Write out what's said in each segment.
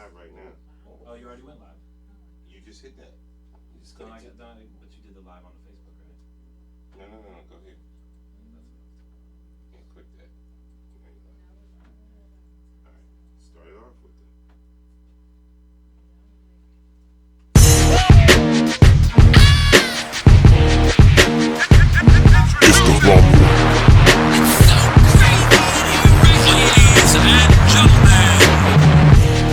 live right now. Oh, you already went live. You just hit that. You just No, clicked I it. got done, but you did the live on the Facebook, right? No. Go here. That's Yeah, click that. Now you're live. All right. Start it off with it. It's the rumble. Ladies and gentlemen,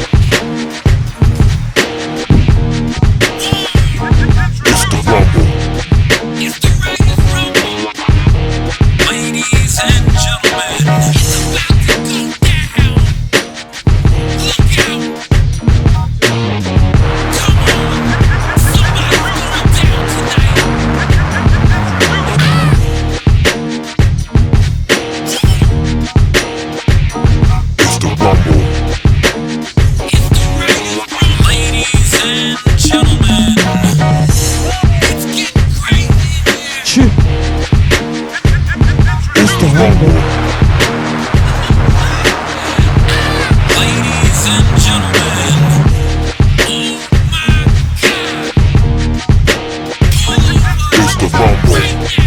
It's the rumble. it's the Writerz Rumble. Ladies and gentlemen, it's about to go down. Look out. Come on. Somebody hold it down tonight. It's the rumble. It's the Writerz Rumble. Ladies and gentlemen, it's getting crazy in here. It's the rumble. Ladies and gentlemen, oh my God. Pull over It's the rumble. right now.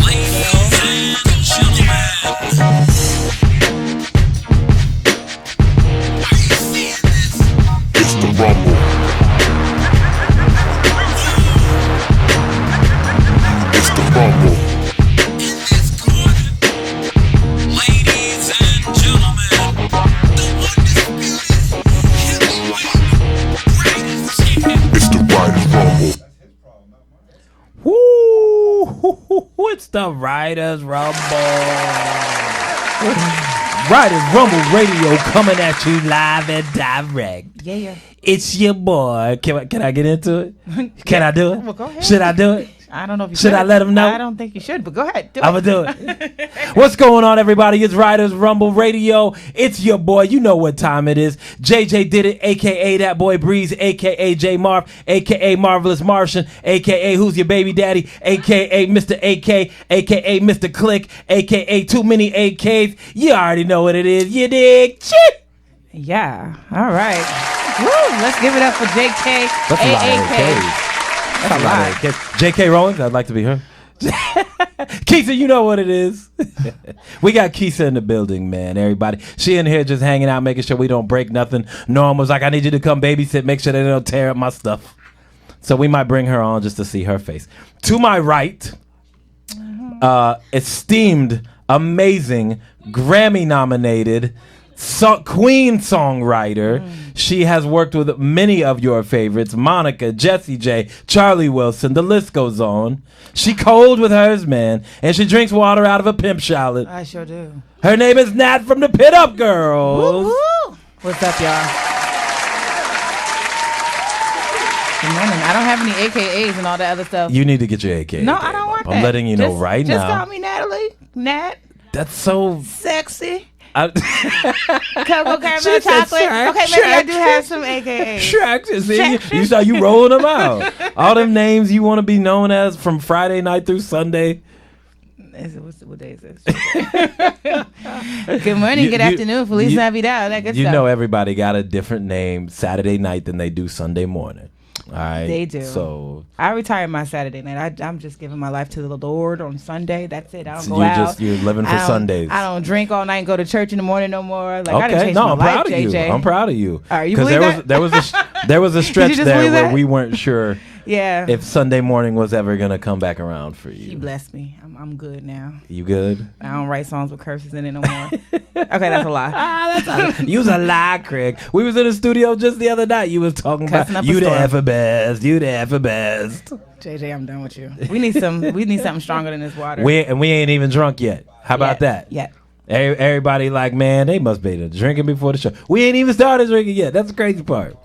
Ladies and gentlemen, are you seeing this? It's the rumble. It's the rumble. In this corner, ladies and gentlemen, the undisputed heavyweight greatest champion. It's the Writerz Rumble. Woo! It's the Writerz Rumble. Writerz Rumble Radio coming at you live and direct. Yeah. It's your boy. Can I get into it? Can I do it? Well, go ahead. Should I do it? I don't know if you Should I let 'em know? I don't think you should, but go ahead. Do I'm it. gonna do it. What's going on, everybody? It's Writerz Rumble Radio. It's your boy. You know what time it is. JJ did it, aka that boy Breeze, aka J Marv, aka Marvelous Martian, aka Who's Your Baby Daddy, aka Mr. AK, aka Mr. Click, aka Too Many AKs. You already know what it is. You dig? Shit. Yeah. All right. Woo! Let's give it up for JK. That's a lot of AAK. AKs. That's a lot. JK Rowling, I'd like to be her. Keisha, you know what it is. We got Keisha in the building, man. Everybody, she in here just hanging out, making sure we don't break nothing. Norm was like, I need you to come babysit, make sure they don't tear up my stuff. So we might bring her on just to see her face. To my right, esteemed, amazing, Grammy-nominated Queen songwriter. She has worked with many of your favorites: Monica, Jessie J, Charlie Wilson. The list goes on. She cold with hers, man, and she drinks water out of a pimp shallot. I sure do. Her name is Nat from the Pit Up Girls. Woo! What's up, y'all? Good morning. I don't have any AKAs and all that other stuff. You need to get your AK. No, I don't want that. I'm letting you know right just now. Just call me Natalie. Nat. That's so. Sexy. I, Cocoa caramel She said chocolate. Shrek, Okay, maybe I Shrek. do have some AKAs. Shrek, you saw you rolling them out. All them names you want to be known as from Friday night through Sunday. What day is this? Good morning, good afternoon, Feliz Navidad. That good You stuff. know everybody got a different name Saturday night than they do Sunday morning. All right, They do. So I retired my Saturday night. I'm just giving my life to the Lord on Sunday. That's it. I don't so go out. you're living for I don't- Sundays. I don't drink all night and go to church in the morning no more. Like I done Okay, changed no, my I'm life, proud of you. JJ. I'm proud of you. All right, you 'Cause believe there was there was a stretch just there believe where that? we weren't sure Yeah. if Sunday morning was ever gonna come back around for He you. blessed me. I'm good now. You good? I don't write songs with curses in it no more. Okay, that's a lie. You was a lie, Craig. We was in the studio just the other night. You was talking Cussing about up a you the storm. ever best. You the ever best. JJ, I'm done with you. We need something stronger than this water. We ain't even drunk yet. How about that? Yeah. Everybody like, man, they must be drinking before the show. We ain't even started drinking yet. That's the crazy part.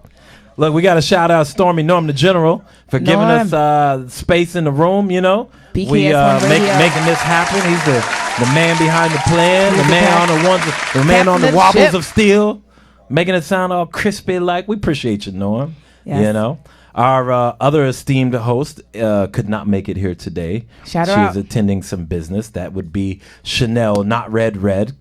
Look, we got to shout out Stormy Norm the General for giving Norm. us space in the room. You know, BKS we One Radio. making this happen. He's the man behind the plan, He's the the man cap- on the ones, the man on the captain of the wobbles ship. of steel, making it sound all crispy. Like we appreciate you, Norm. Yes. You know. Our other esteemed host could not make it here today. Shout her She out. is attending some business. That would be Chanel, not Red.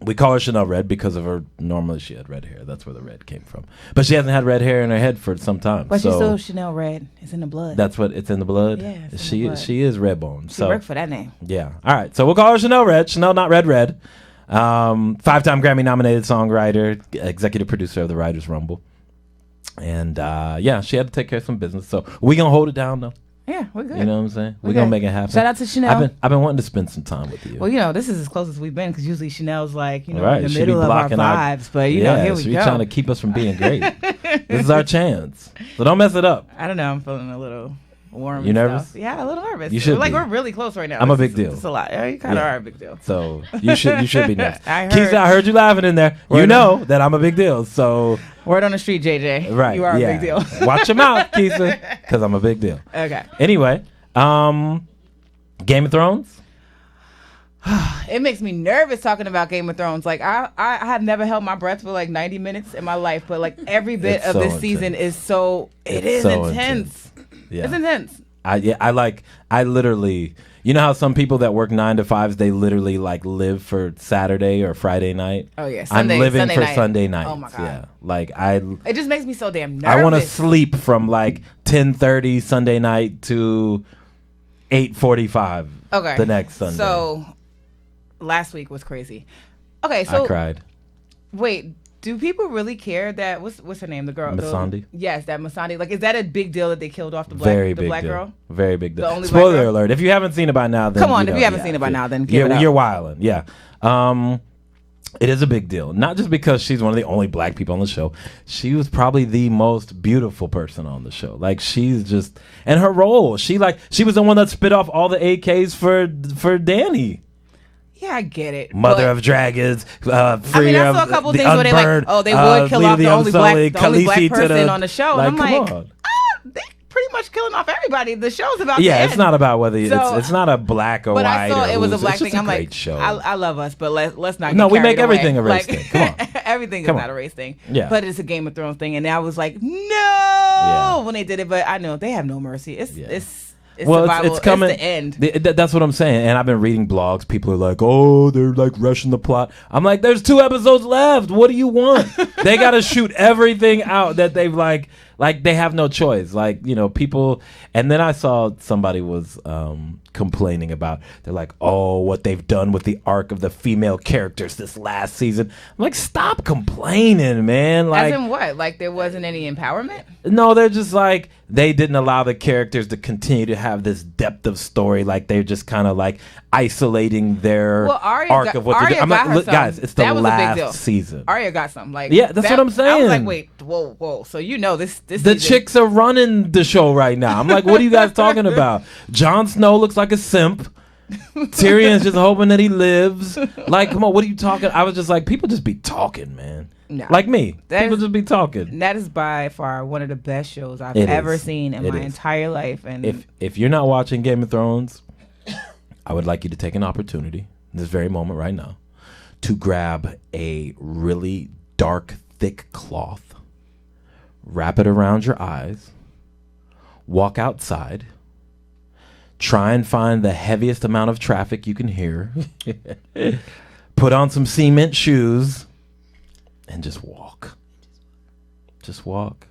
We call her Chanel Red because of her. Normally, she had red hair. That's where the red came from. But she hasn't had red hair in her head for some time. But so she's still Chanel Red. It's in the blood. that's what it's in the blood. Yeah, it's in she the blood. she is red bone. She So worked for that name. yeah. All right. So we'll call her Chanel Red. Chanel, not Red Red. 5-time Grammy nominated songwriter, executive producer of the Writerz Rumble. And yeah, she had to take care of some business. So we gonna hold it down though. Yeah, we're good. You know what I'm saying? We're Okay. gonna make it happen. Shout out to Chanel. I've been wanting to spend some time with you. Well, this is as close as we've been because usually Chanel's like, Right, in the she be middle of our blocking our- vibes. But, here we she's go. trying to keep us from being great. This is our chance. So don't mess it up. I don't know. I'm feeling a little warm. You and nervous? Stuff. Yeah, a little nervous. You should Like, be. we're really close right now. I'm a It's big just- deal. It's a lot. Yeah, you kind of Yeah. are a big deal. So you should be next. I heard. Keisha, I heard you laughing in there. You Word know that I'm a big deal. So Word on the street, JJ. right, You are yeah. a big deal. Watch your mouth, Keisha, because I'm a big deal. Okay. Anyway, Game of Thrones. It makes me nervous talking about Game of Thrones. Like I have never held my breath for like 90 minutes in my life, but like every bit It's of so this season intense. is so it is so intense. Yeah. It's intense. I literally, you know how some people that work 9 to 5s, they literally like live for Saturday or Friday night. Oh yeah, I'm living Sunday for night. Sunday nights. Oh my God. Yeah, like I It just makes me so damn nervous. I want to sleep from like 10:30 Sunday night to 8:45. Okay. The next Sunday. So last week was crazy. Okay, so I cried. wait, do people really care that what's her name? The girl Missandei? Yes, that Missandei. Like, is that a big deal that they killed off the black Very the big black deal. girl? Very big deal. The only black Spoiler girl? alert. If you haven't seen it by now, then Come on, you if know, you haven't yeah, seen it by yeah. now, then give it up. You're wildin'. Yeah. It is a big deal. Not just because she's one of the only black people on the show. She was probably the most beautiful person on the show. Like she's just, and her role, she was the one that spit off all the AKs for Danny. Yeah, I get it. Mother but- of Dragons, freer I mean, I saw a couple of the things where they like, unburned, oh, they would kill Leader off of the only black, Unsullied, the only black Khaleesi to person on the show. And I'm come like, on. they pretty much killing off everybody. The show's about Yeah, to it's end. not about whether So- it's not a black or But white. I saw or it was a who's- black it's just thing. I'm great like, show. I love us, but let's not. No, get we make carried away. everything a race Like, thing. Come on. everything Come is on. not a race thing. Yeah. But it's a Game of Thrones thing, and I was like, no, when they did it. But I know they have no mercy. It's well, survival. it's coming. It's the end. That's what I'm saying. And I've been reading blogs. People are like, "Oh, they're like rushing the plot." I'm like, "There's 2 episodes left. What do you want?" They got to shoot everything out that they've like they have no choice. Like, you know, people. And then I saw somebody was complaining about. They're like, "Oh, what they've done with the arc of the female characters this last season." I'm like, "Stop complaining, man!" Like, As in what? Like there wasn't any empowerment? no, they're just like they didn't allow the characters to continue to have this depth of story. Like they're just kind of like isolating their Well, Arya arc got- of what they're Arya doing. I'm got like, her look, some. guys, it's the That was a big deal. last season. Arya got some. Like Yeah, that's what I'm I was like, saying. wait, whoa. So you know this The season- chicks are running the show right now. I'm like, what are you guys talking about? Jon Snow looks like a simp. Tyrion's just hoping that he lives. Like, come on, what are you talking? I was just like, people just be talking, man. No. Like me, That people is- just be talking. That is by far one of the best shows I've It ever is. seen in It my is. entire life. And If you're not watching Game of Thrones, I would like you to take an opportunity, this very moment right now, to grab a really dark, thick cloth, wrap it around your eyes, walk outside, try and find the heaviest amount of traffic you can hear, put on some cement shoes, and just walk. Just walk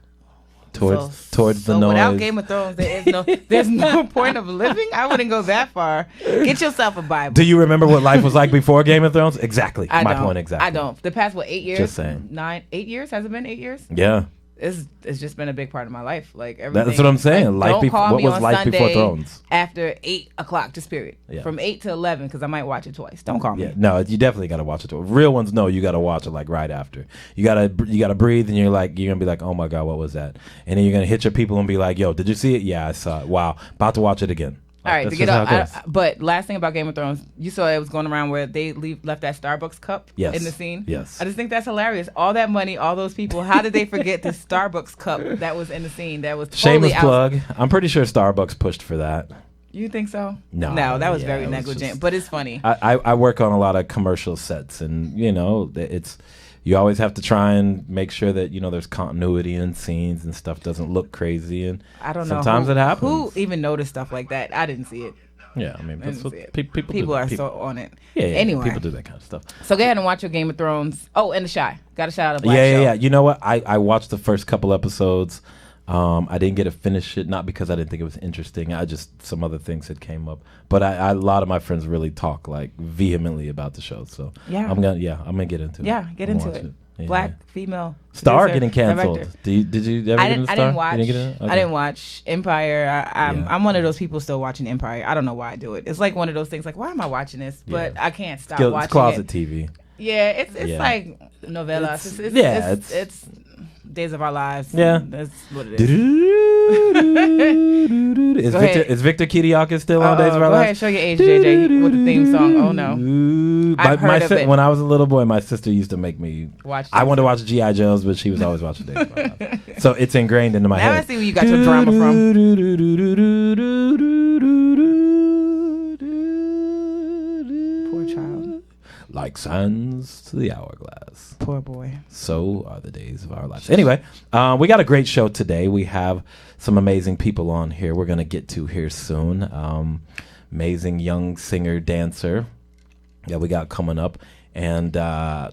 towards the so noise. without Game of Thrones, there's no point of living. I wouldn't go that far. Get yourself a Bible. Do you remember what life was like before Game of Thrones? Exactly. I My don't. point exactly. I don't. The past 8 years? Just saying. 8 years? Has it been 8 years? Yeah. It's just been a big part of my life. Like everything. That's what I'm saying. Like, Life don't call what me was on life Sunday before Thrones? after 8 o'clock. Just period. Yeah. From 8 to 11 because I might watch it twice. Don't call me. Yeah. No, you definitely got to watch it. Real ones know you got to watch it like right after. You got to breathe and you're going to be like, "Oh my God, what was that?" And then you're going to hit your people and be like, "Yo, did you see it?" "Yeah, I saw it." "Wow, about to watch it again." All right, That's to get just how it up. goes. But last thing about Game of Thrones, you saw it was going around where they left that Starbucks cup Yes. in the scene. Yes. I just think that's hilarious. All that money, all those people. How did they forget the Starbucks cup that was in the scene? That was totally Shameless out. plug. I'm pretty sure Starbucks pushed for that. You think so? No, that was yeah, very it was negligent. just- But it's funny. I work on a lot of commercial sets, and you always have to try and make sure that there's continuity in scenes and stuff doesn't look crazy, and I don't know. sometimes it happens. Who even noticed stuff like that? I didn't see it. Yeah, I mean, that's what And people people do. are so on it. Yeah, Anyway. people do that kind of stuff. So go ahead and watch your Game of Thrones. Oh, and The Shy. Got to shout out a black Yeah. show. You know what? I watched the first couple episodes. I didn't get to finish it, not because I didn't think it was interesting. I just some other things had came up. But a lot of my friends really talk like vehemently about the show. So Yeah. I'm gonna get into it. Yeah, get I'm into watching it. Yeah. Black female Star producer, getting canceled. director. Did you ever get into Star? I didn't watch. You didn't get in it? Okay. I didn't watch Empire. Yeah. I'm one of those people still watching Empire. I don't know why I do it. It's like one of those things. Like, why am I watching this? But Yeah. I can't stop It's watching closet it. TV. Yeah, it's Yeah. like novellas. It's Days of Our Lives. Yeah. That's what it is. Is Go Victor ahead. is Victor Kiriakis still on Days of Our Go Lives? ahead, show your age, JJ, with the theme song. Oh no, I've heard of it. When I was a little boy, my sister used to make me watch. I wanted to watch G.I. Joes, but she was always watching Days of Our Lives. So it's ingrained into my Now head. I see where you got your drama from. Poor child. Like sands to the hourglass. Poor boy. So are the days of our lives. Anyway, we got a great show today. We have some amazing people on here we're going to get to here soon. Amazing young singer, dancer that we got coming up. And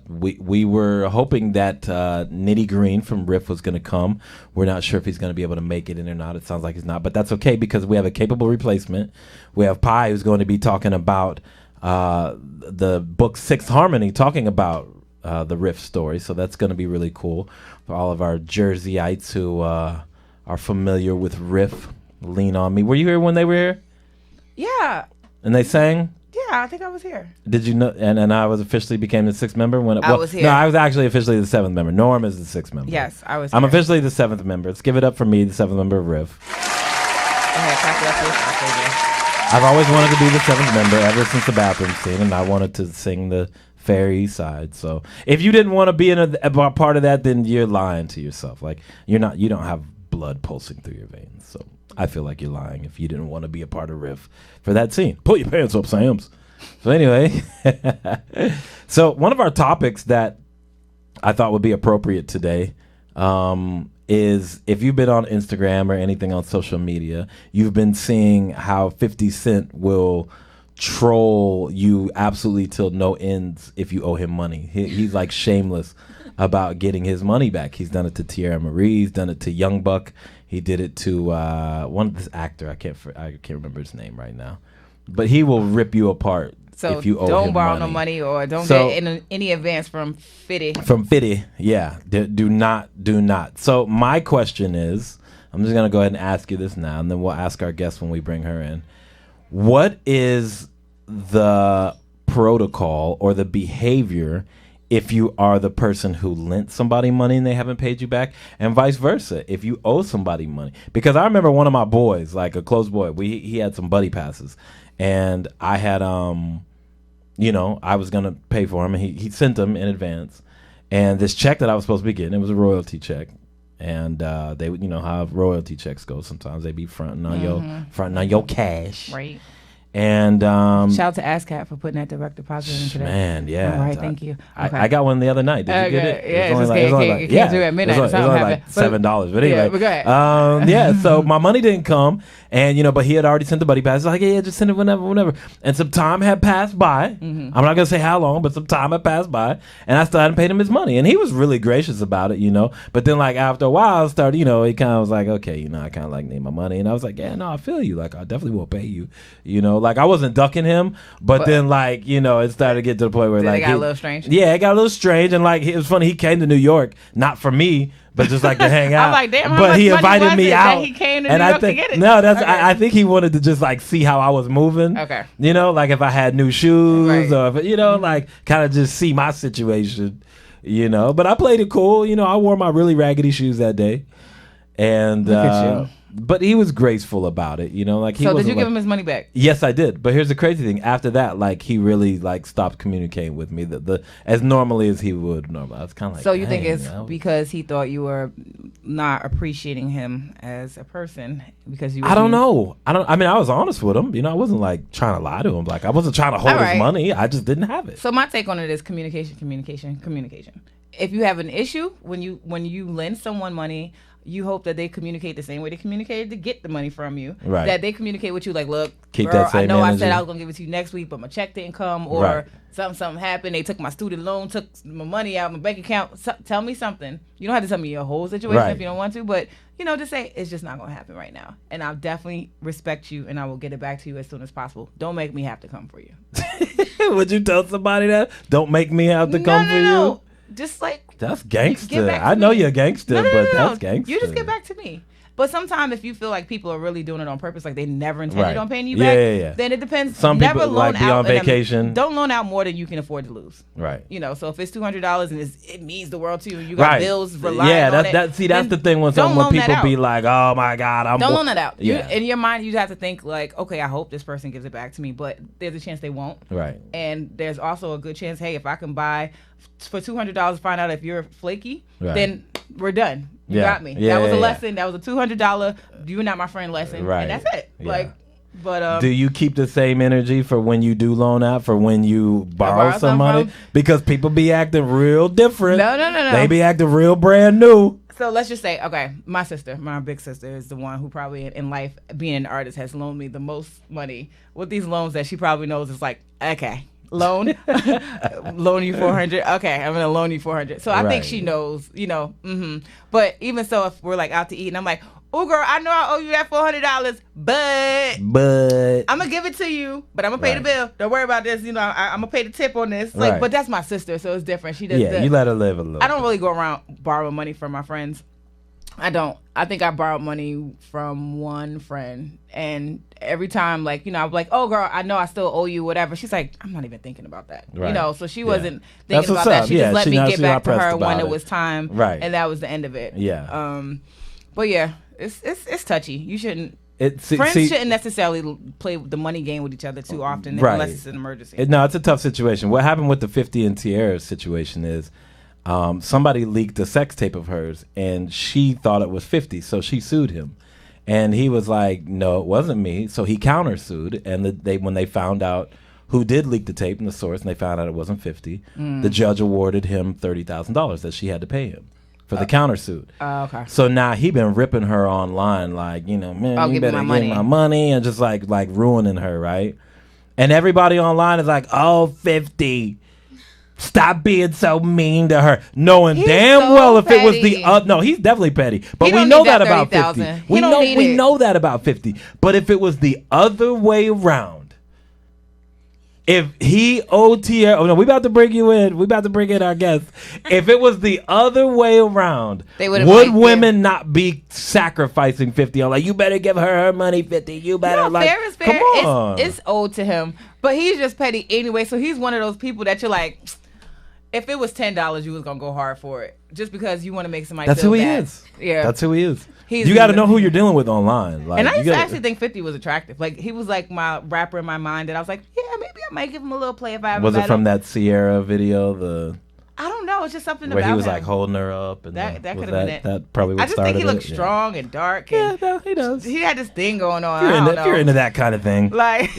we were hoping that Nitty Green from Riff was going to come. We're not sure if he's going to be able to make it in or not. It sounds like he's not. But that's okay because we have a capable replacement. We have Pi who's going to be talking about the book Sixth Harmony, talking about the Riff story. So that's going to be really cool for all of our Jerseyites who are familiar with Riff. Lean on Me. Were you here when they were here? Yeah. And they sang? Yeah, I think I was here. Did you know? And I was officially became the sixth member when I was here. No, I was actually officially the seventh member. Norm is the sixth member. Yes, I was I'm here. officially the seventh member. Let's give it up for me, the seventh member of Riff. Go ahead, clap it up for yourself, I've always wanted to be the seventh member ever since the bathroom scene, and I wanted to sing the Fairy side. So if you didn't want to be in a part of that, then you're lying to yourself. Like you don't have blood pulsing through your veins. So I feel like you're lying if you didn't want to be a part of Riff for that scene. Pull your pants up, Sams. So anyway, so one of our topics that I thought would be appropriate today is if you've been on Instagram or anything on social media, you've been seeing how 50 Cent will troll you absolutely till no ends if you owe him money. He's like shameless about getting his money back. He's done it to Tierra Marie. He's done it to Young Buck. He did it to one of this actor. I can't remember his name right now. But he will rip you apart So if you owe don't him borrow money. no money or don't So- get any advance from Fitty. From Fitty, yeah. Do not. So my question is, I'm just going to go ahead and ask you this now, and then we'll ask our guest when we bring her in. What is the protocol or the behavior if you are the person who lent somebody money and they haven't paid you back, and vice versa if you owe somebody money? Because I remember one of my boys, like a close boy, he had some buddy passes, and I had I was gonna pay for him, and he sent them in advance, and this check that I was supposed to be getting, it was a royalty check, and they would, how royalty checks go. Sometimes they be fronting on your cash, Right. and Shout out to ASCAP for putting that direct deposit in today. man, yeah. All right, thank you. Okay. I got one the other night. Did you get it? Yeah, It was only it like- came through at midnight. It was Something only like happened. $7. But anyway, Yeah, but go ahead. yeah. So my money didn't come, and but he had already sent the buddy pass. He's like, yeah, just send it whenever. And some time had passed by. Mm-hmm. I'm not gonna say how long, but some time had passed by, and I still hadn't paid him his money. And he was really gracious about it, But then, like after a while, I started, he kind of was like, okay, I kind of like need my money, and I was like, yeah, no, I feel you. Like I definitely will pay you. Like I wasn't ducking him, but then like it started to get to the point where Then like it got a little strange. Yeah, it got a little strange, and like it was funny. He came to New York, not for me, but just like to hang out. I'm like, damn, how but much he money invited was me it that out. he came to and New I York to think get it? no, that's Okay. I think he wanted to just like see how I was moving. Okay. Like if I had new shoes Right. or if, like kind of just see my situation. But I played it cool. I wore my really raggedy shoes that day, and Look at you. but he was graceful about it. Like he So did wasn't you give like- him his money back? Yes, I did. But here's the crazy thing. After that, like he really like stopped communicating with me the as normally as he would normally. I was kind of like, So you think "Dang, it's because he thought you were not appreciating him as a person because you? Were I don't being- know. I mean, I was honest with him. I wasn't like trying to lie to him. Like I wasn't trying to hold All right. his money. I just didn't have it. So my take on it is communication. If you have an issue when you lend someone money, you hope that they communicate the same way they communicated to get the money from you. Right. That they communicate with you like, look, Keep girl, that same I know I said energy. I was going to give it to you next week, but my check didn't come, or Right. something happened. They took my student loan, took my money out, my bank account. Tell me something. You don't have to tell me your whole situation Right. if you don't want to, but, just say, it's just not going to happen right now. And I'll definitely respect you, and I will get it back to you as soon as possible. Don't make me have to come for you. Would you tell somebody that? Don't make me have to come for you. Just like, That's get gangster. back to I know me. you're gangster, but that's gangster. You just get back to me. But sometimes if you feel like people are really doing it on purpose, like they never intended Right. on paying you Yeah, back, yeah, yeah. then it depends. Some Never people, loan like, be out on vacation. Don't loan out more than you can afford to lose. Right. So if it's $200 and it means the world to you, and you got Right. bills relying Yeah, on that's it. that's the thing when don't when loan that people out. be like, "Oh my God, I'm." Don't loan that out. Yeah. In your mind, you have to think like, okay, I hope this person gives it back to me, but there's a chance they won't. Right. And there's also a good chance, hey, if I can buy for $200, find out if you're flaky, Right. then we're done. You Yeah. got me. Yeah, that was yeah, a yeah. lesson. That was a $200. You're not my friend lesson. Right. And that's it. Yeah. But Do you keep the same energy for when you do loan out for when you borrow borrow some some money? from? Because people be acting real different. No. They be acting real brand new. So let's just say, okay, my sister, my big sister, is the one who probably in life, being an artist, has loaned me the most money. With these loans that she probably knows is like, okay, loan you 400. Okay, I'm gonna loan you 400. So I think Right. she knows, But even so, if we're like out to eat and I'm like, oh girl, I know I owe you that $400, but I'm gonna give it to you, but I'm gonna pay the Right. bill. Don't worry about this. I'm gonna pay the tip on this. Like, Right. but that's my sister, so it's different. She does. Yeah, you let her live a little. I don't really go around borrowing money from my friends. I don't. I think I borrowed money from one friend, and every time, I'm like, "Oh, girl, I know I still owe you whatever." She's like, "I'm not even thinking about that," Right. So she Yeah. wasn't That's thinking what's about that. up. She Yeah, just let she me not- get she's back not to her pressed when about it it. was time, Right. and that was the end of it. Yeah. But yeah, it's touchy. You shouldn't. Friends Friends shouldn't necessarily play the money game with each other too often, Right. unless it's an emergency. No, it's a tough situation. What happened with the 50 and Tierra situation is somebody leaked a sex tape of hers, and she thought it was 50, so she sued him. And he was like, no, it wasn't me. So he countersued, and when they found out who did leak the tape and the source, and they found out it wasn't 50, the judge awarded him $30,000 that she had to pay him for the countersuit. Okay. So now he been ripping her online, like, man, I'll you give me better my give money. my money, and just like ruining her, right? And everybody online is like, oh, 50. Stop being so mean to her, knowing He's damn so well if it was the petty. no, he's definitely petty. But He we don't know need that that about 30,000. 50. He We don't know need we it. know that about 50. But if it was the other way around, if he owed Tierra, oh no, we about to bring you in. We about to bring in our guest. If it was the other way around, They would've would like, women not be sacrificing 50? I'm like, you better give her money 50. You better No, like, fair is fair. come on. It's owed to him, but he's just petty anyway. So he's one of those people that you're like, if it was $10, you was gonna go hard for it, just because you want to make somebody. That's feel who he bad. is. Yeah, That's who he is. He's You got to the- know who you're dealing with online. Like, And I you used to gotta- actually think 50 was attractive. Like he was like my rapper in my mind that I was like, yeah, maybe I might give him a little play if I ever Was it met from him. that Sierra video, I don't know. It's just something where about he was him. like holding her up, and That was could have been it. That probably what I just started think he looked it? Yeah. strong and dark. Yeah, And no, he does. he had this thing going on. If you're, I into, don't if you're know. into that kind of thing, Like,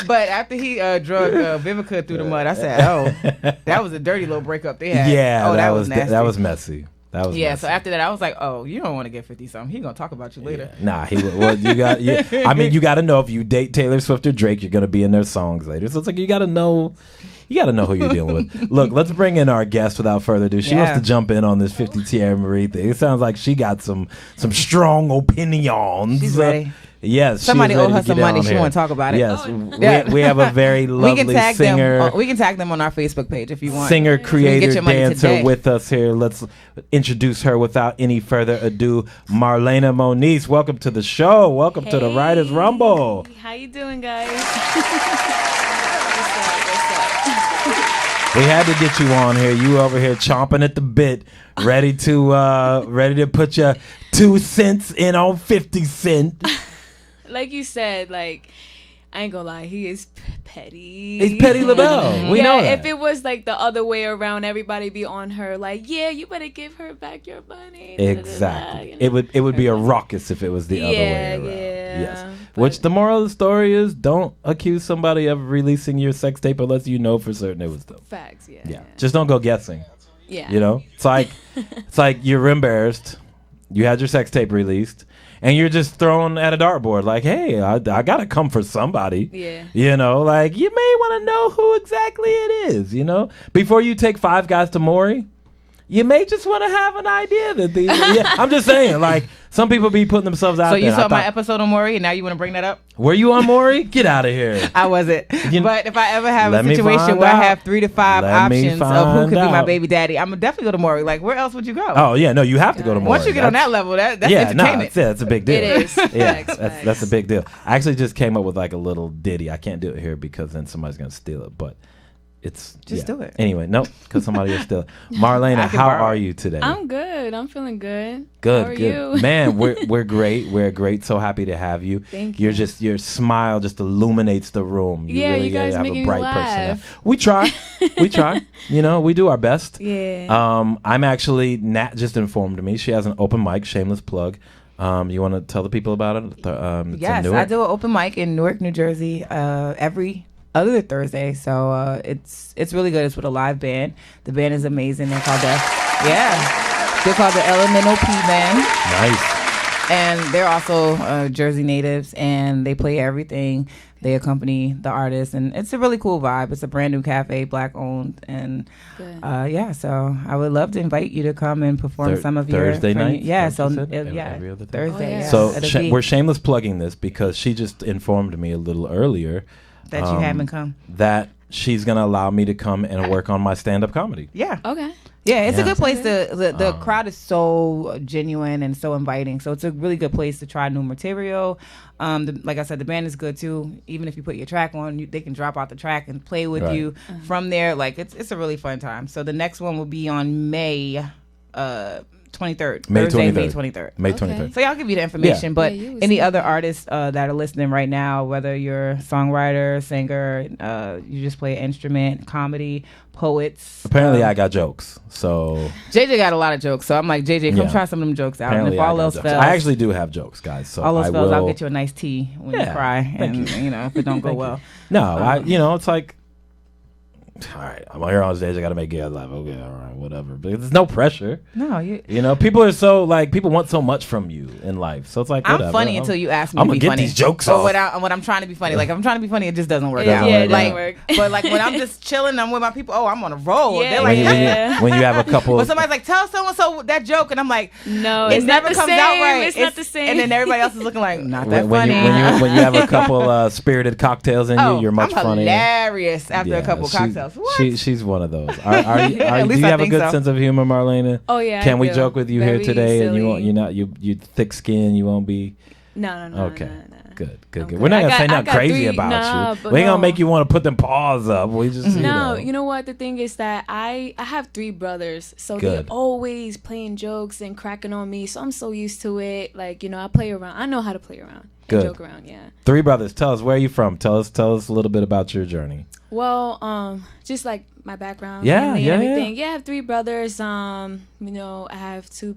but after he drug Vivica through the mud, I said, "Oh, that was a dirty little breakup they had." yeah, oh, that was nasty. that was messy. That was Yeah. messy. So after that, I was like, "Oh, you don't want to get 50 something. He gonna talk about you later." Nah, he well, you got. I mean, you got to know if you date Taylor Swift or Drake, you're gonna be in their songs later. So it's like you got to know. You got to know who you're dealing with. Look, let's bring in our guest without further ado. She wants Yeah. to jump in on this 50 Tierra Marie thing. It sounds like she got some strong opinions. She's ready. Yes, Somebody she is owe ready her to some get money. on She here. wanna talk about it. Yes, Yeah. we have a very We lovely can tag singer. them. We can tag them on our Facebook page if you want. Singer, get creator, your money dancer today. with us here. Let's introduce her without any further ado. Marlena Moniz, welcome to the show. Welcome to the Writerz Rumble. How you doing, guys? We had to get you on here. You over here chomping at the bit, ready to put your 2 cents in on 50 Cent. Like you said, like I ain't gonna lie, he is petty. He's Petty LaBelle. We yeah, know that. if it was like the other way around, everybody be on her like, yeah, you better give her back your money. da, da, da, da, Exactly. you know? It would be a ruckus if it was the other way Yeah, around. yeah, Yes. but- Which the moral of the story is, don't accuse somebody of releasing your sex tape unless you know for certain it was them. Facts, yeah. Yeah. Just don't go guessing. Yeah. You know, it's like you're embarrassed. You had your sex tape released, and you're just thrown at a dartboard. Like, hey, I gotta come for somebody. Yeah. You know, like you may want to know who exactly it is. You know, before you take 5 guys to Maury. You may just want to have an idea that these. Yeah, I'm just saying, like some people be putting themselves out So there. you and I saw my thought, episode on Maury, and now you want to bring that up? Were you on Maury? Get out of here. I wasn't. You- But if I ever have Let a me situation find where I out. have 3 to 5 Let me options of who could be find my out. baby daddy, I'm gonna definitely go to Maury. Like, where else would you go? Oh yeah, no, you have to go to Maury. Once you get on that level, that's yeah, no, entertainment. it's a big deal. It is. Yeah, Facts, that's a big deal. I actually just came up with like a little ditty. I can't do it here because then somebody's gonna steal it. But it's Just do it. Anyway. Nope, because somebody will steal it. Marlena, I can how borrow are it. you today? I'm good. I'm feeling good. Good, How are good. you? Man, we're great. We're great. So happy to have you. Thank You're you. just your smile just illuminates the room. Yeah, you guys have making a me bright laugh. personality. We try. We try. You know, we do our best. Yeah. I'm actually Nat just informed me she has an open mic, shameless plug. You want to tell the people about it? It's in Yes, Newark? I do an open mic in Newark, New Jersey, every other Thursday. So it's really good. It's with a live band. The band is amazing. They're called they're called the Elemental P Band, Nice. and they're also Jersey natives, and they play everything. They accompany the artists, and it's a really cool vibe. It's a brand new cafe, black owned, and Good. yeah. So I would love to invite you to come and perform some of your Thursday night? Yeah, That's so what you said? yeah, Every other Thursday? Thursday. Oh, yeah. Yeah. So It'll be we're shameless plugging this because she just informed me a little earlier that you haven't come. that she's gonna allow me to come and work on my stand-up comedy. Yeah. Okay. Yeah, it's Yeah. a good place to. The crowd is so genuine and so inviting. So it's a really good place to try new material. Like I said, the band is good too. Even if you put your track on, they can drop out the track and play with Right. you from there. Like it's a really fun time. So the next one will be on May 23rd. May Thursday, 23rd. May 23rd. May Okay. 23rd. So y'all give you the information, Yeah. but Yeah, you was any saying other that. artists that are listening right now, whether you're a songwriter, singer, you just play an instrument, comedy, poets. Apparently, I got jokes. So JJ got a lot of jokes, so I'm like, JJ, come Yeah. try some of them jokes out. apparently, And if I all got else jokes. fails, I actually do have jokes, guys. So all else I fails, will. I'll get you a nice tea when Yeah, you cry, thank and you know if it don't go well. No, I it's like, all right, I'm here on stage. I got to make it live. Okay, all right, whatever. But there's no pressure. No, you. You know, people are so like people want so much from you in life. So it's like whatever. I'm funny until you ask me I'm to gonna be get funny. these jokes But off. when I'm trying to be funny, like if I'm trying to be funny, it just doesn't work Doesn't out. work like, out. work. but like when I'm just chilling, I'm with my people. Oh, I'm on a roll. Yeah, They're like, when, you, when, you, when you have a couple. when somebody's like, tell someone so that joke, and I'm like, No, it it's never not the comes same. out right. It's not the same. And then everybody else is looking like, not that when funny. you have a couple spirited cocktails in you, you're much I'm funnier. hilarious after a couple cocktails. What? She's one of those. Are you, At do least you I have a think good so. sense of humor, Marlena? Oh, yeah, I Can we do. joke with you here Very today? And you won't. silly. You're not. You thick skin. You won't be. No. Okay. No. Good. I'm We're not good. gonna say I nothing got crazy 3 about nah, you. but We ain't gonna no. make you want to put them paws up. We just No, you know what? The thing is that I have 3 brothers, so Good. they're always playing jokes and cracking on me. So I'm so used to it. Like I play around. I know how to play around and Good. joke around. Yeah. 3 brothers. Tell us where are you from. Tell us a little bit about your journey. Well, just like my background, Yeah, family, yeah, and everything. Yeah, I have 3 brothers. I have 2.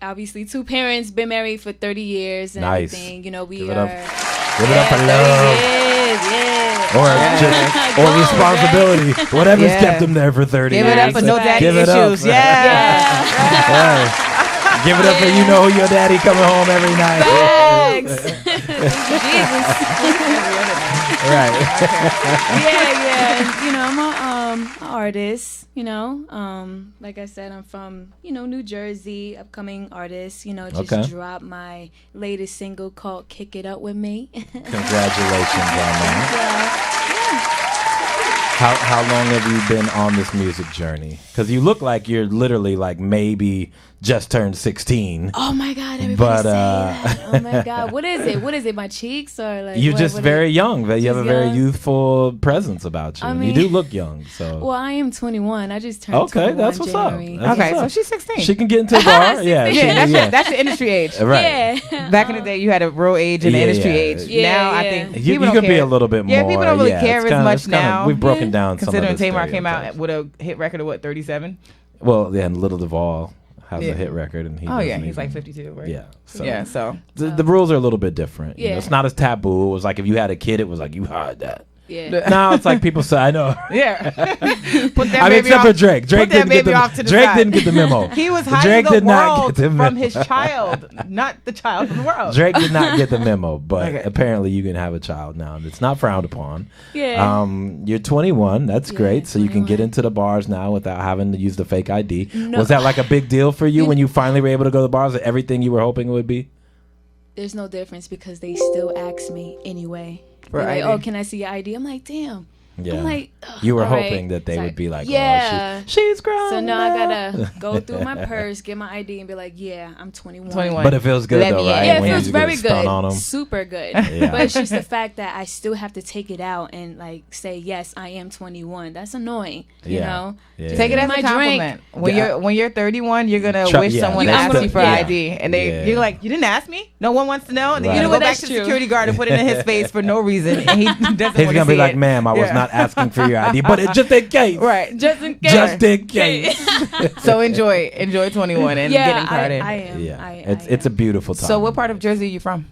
Obviously 2 parents. Been married for 30 years and Nice. everything. We Give it are. up. Give it up for 30 love. years, yeah. Or Gold, responsibility. Whatever's Yeah. kept them there for 30 Give years. it up for no Right. daddy Give it up. issues. Yeah. Yeah. Right. Give it up for you know who your daddy coming home every night. Thanks. Jesus. Right. yeah. And, I'm an artist. Like I said, I'm from New Jersey, upcoming artist. Just Okay. dropped my latest single called "Kick It Up with Me." Congratulations on that. Yeah. How long have you been on this music journey? Because you look like you're literally like maybe just turned 16. Oh my God! Everybody But, say that. Oh my God! What is it? What is it? My cheeks or like? You're what- just what very is- young. You have a Just very young. youthful presence about you. I and mean- you do look young. So Well, I am 21. I just turned. okay, 21 that's what's up. January. That's Okay, what's so up. she's 16. She can get into a bar. Yeah, she Yeah, can, that's the industry age. right. Yeah. Back in the day, you had a real age and Yeah, an industry yeah. age. Yeah, now I yeah. think You people don't could be care. a little bit more. Yeah, people don't really yeah, care it's as kinda- much it's kinda- now. We've broken down some of Considering the Tamar came stereotypes. out with a hit record of what, 37? Well, yeah, and Little Duval has Yeah. a hit record, and he. Oh yeah, doesn't he's like even- 52, right? Yeah. So. Yeah, so The rules are a little bit different. You know, Yeah. it's not as taboo. It was like if you had a kid, it was like you hide that. Yeah. Now it's like people say, I know. Yeah. Put that I mean, baby except off, for Drake. Drake put that didn't get baby the off to the Drake side. didn't get the memo. He was hiding Drake the did not world get the from memo. his child, not the child from the world. Drake did not get the memo, but Okay. apparently you can have a child now, and it's not frowned upon. Yeah. You're 21. That's Yeah, great. So you can get 21. into the bars now without having to use the fake ID. No. Was that like a big deal for you when you finally were able to go to the bars? That everything you were hoping it would be? There's no difference because they still ask me anyway. For They're like, ID. oh, can I see your ID? I'm like, damn. Yeah. I'm like, ugh, You were all right. hoping that they It's would be like, yeah. oh, she's grown. So now I now. gotta go through my purse, get my ID, and be like, yeah, I'm 21. 21. But it feels good Let though, me in. right? Yeah, it When you feels just get a very stun good. on 'em. Super good. Yeah. But it's just the fact that I still have to take it out and like say, yes, I am 21. That's annoying. You Yeah. know? Yeah. Just Take it give as me a my drink. compliment. When Yeah. you're 31, you're gonna Try- wish yeah, someone that's asked the- you for yeah. ID, and Yeah. you're like, you didn't ask me. No one wants to know, and then Right. you You know go what, back that's to the true. security guard and put it in his face for no reason, and he doesn't. He's wanna gonna be see like, it. ma'am, I was Yeah. not asking for your ID, but it just in case. Right. Just in case. Just in case. So enjoy 21 and yeah, getting carded. I am. Yeah. I It's a am. beautiful time. So what part of Jersey are you from?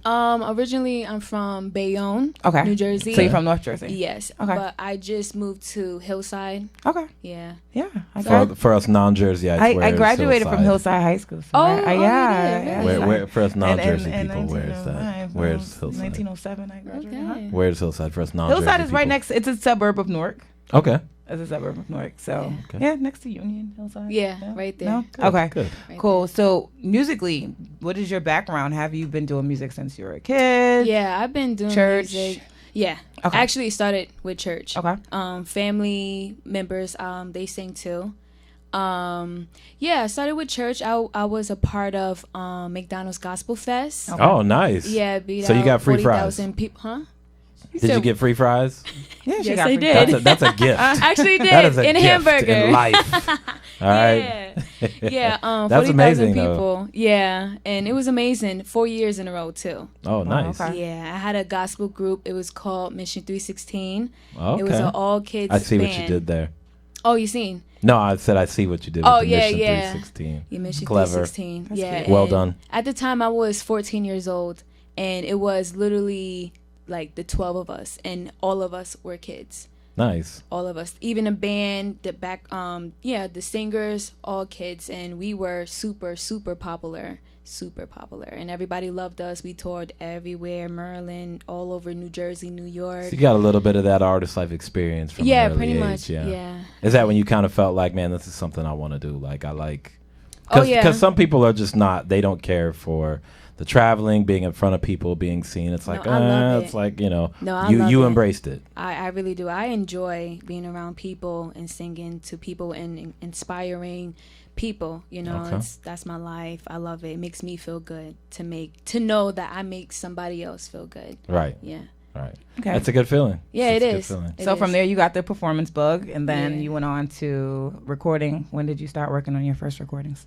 Originally, I'm from Bayonne, Okay. New Jersey. So you're from North Jersey? Yes. Okay. But I just moved to Hillside. Okay. Yeah. Yeah. I, for us non-Jerseyites, I where's graduated from Hillside High School. So Oh, I, you yeah. did? yeah. Where for us non-Jersey In people, where is that? 1909, Where's Hillside? 1907 I graduated. Okay. Where's Hillside for us non-Jersey Hillside is right people? next. It's a suburb of Newark. Okay. It's a suburb of Newark. So Okay. yeah, next to Union Hillside. Yeah, No? right there. No? Good, Okay. Good. Right Cool. So musically, what is your background? Have you been doing music since you were a kid? Yeah, I've been doing Church? music. Yeah. Okay. Actually, it started with church. Okay. Family members, they sing too. Yeah, I started with church. I was a part of McDonald's Gospel Fest. Okay. Oh, nice. Yeah, beat So you out got free fries? 40,000 people, huh? Did you get free fries? Yeah, she Yes, got I free did. fries. That's a gift. Actually did That is a in a gift hamburger. in life. All right. Yeah, That's 40,000 amazing, though. people. Yeah, and it was amazing. 4 years in a row too. Oh, nice. okay. Yeah, I had a gospel group. It was called Mission 316. Okay. It was an all kids. I see what you band. did there. Oh, you seen? No, I said I see what you did. Oh, with the yeah, Mission yeah. 316. Yeah, Mission Clever. 316. That's Yeah, cute. Well and done. At the time, I was 14 years old, and it was literally like the 12 of us, and all of us were kids. Nice. All of us, even a band, the the singers, all kids, and we were super popular, and everybody loved us. We toured everywhere, Maryland, all over New Jersey, New York. So you got a little bit of that artist life experience from Yeah, an early pretty age, much. Yeah. Yeah. Is that when you kind of felt like, man, this is something I want to do? Like, I like. Oh, yeah. Because some people are just not. They don't care for the traveling, being in front of people, being seen. It's like, No, I love it's it. like, you know, No, I you love you it. embraced it. I really do. I enjoy being around people and singing to people and inspiring people. You know, Okay. that's my life. I love it. It makes me feel good to know that I make somebody else feel good. Right. Yeah. Right. Okay. That's a good feeling. Yeah, It's it a good is. feeling. It So from is. there, you got the performance bug, and then Yeah. you went on to recording. When did you start working on your first recordings?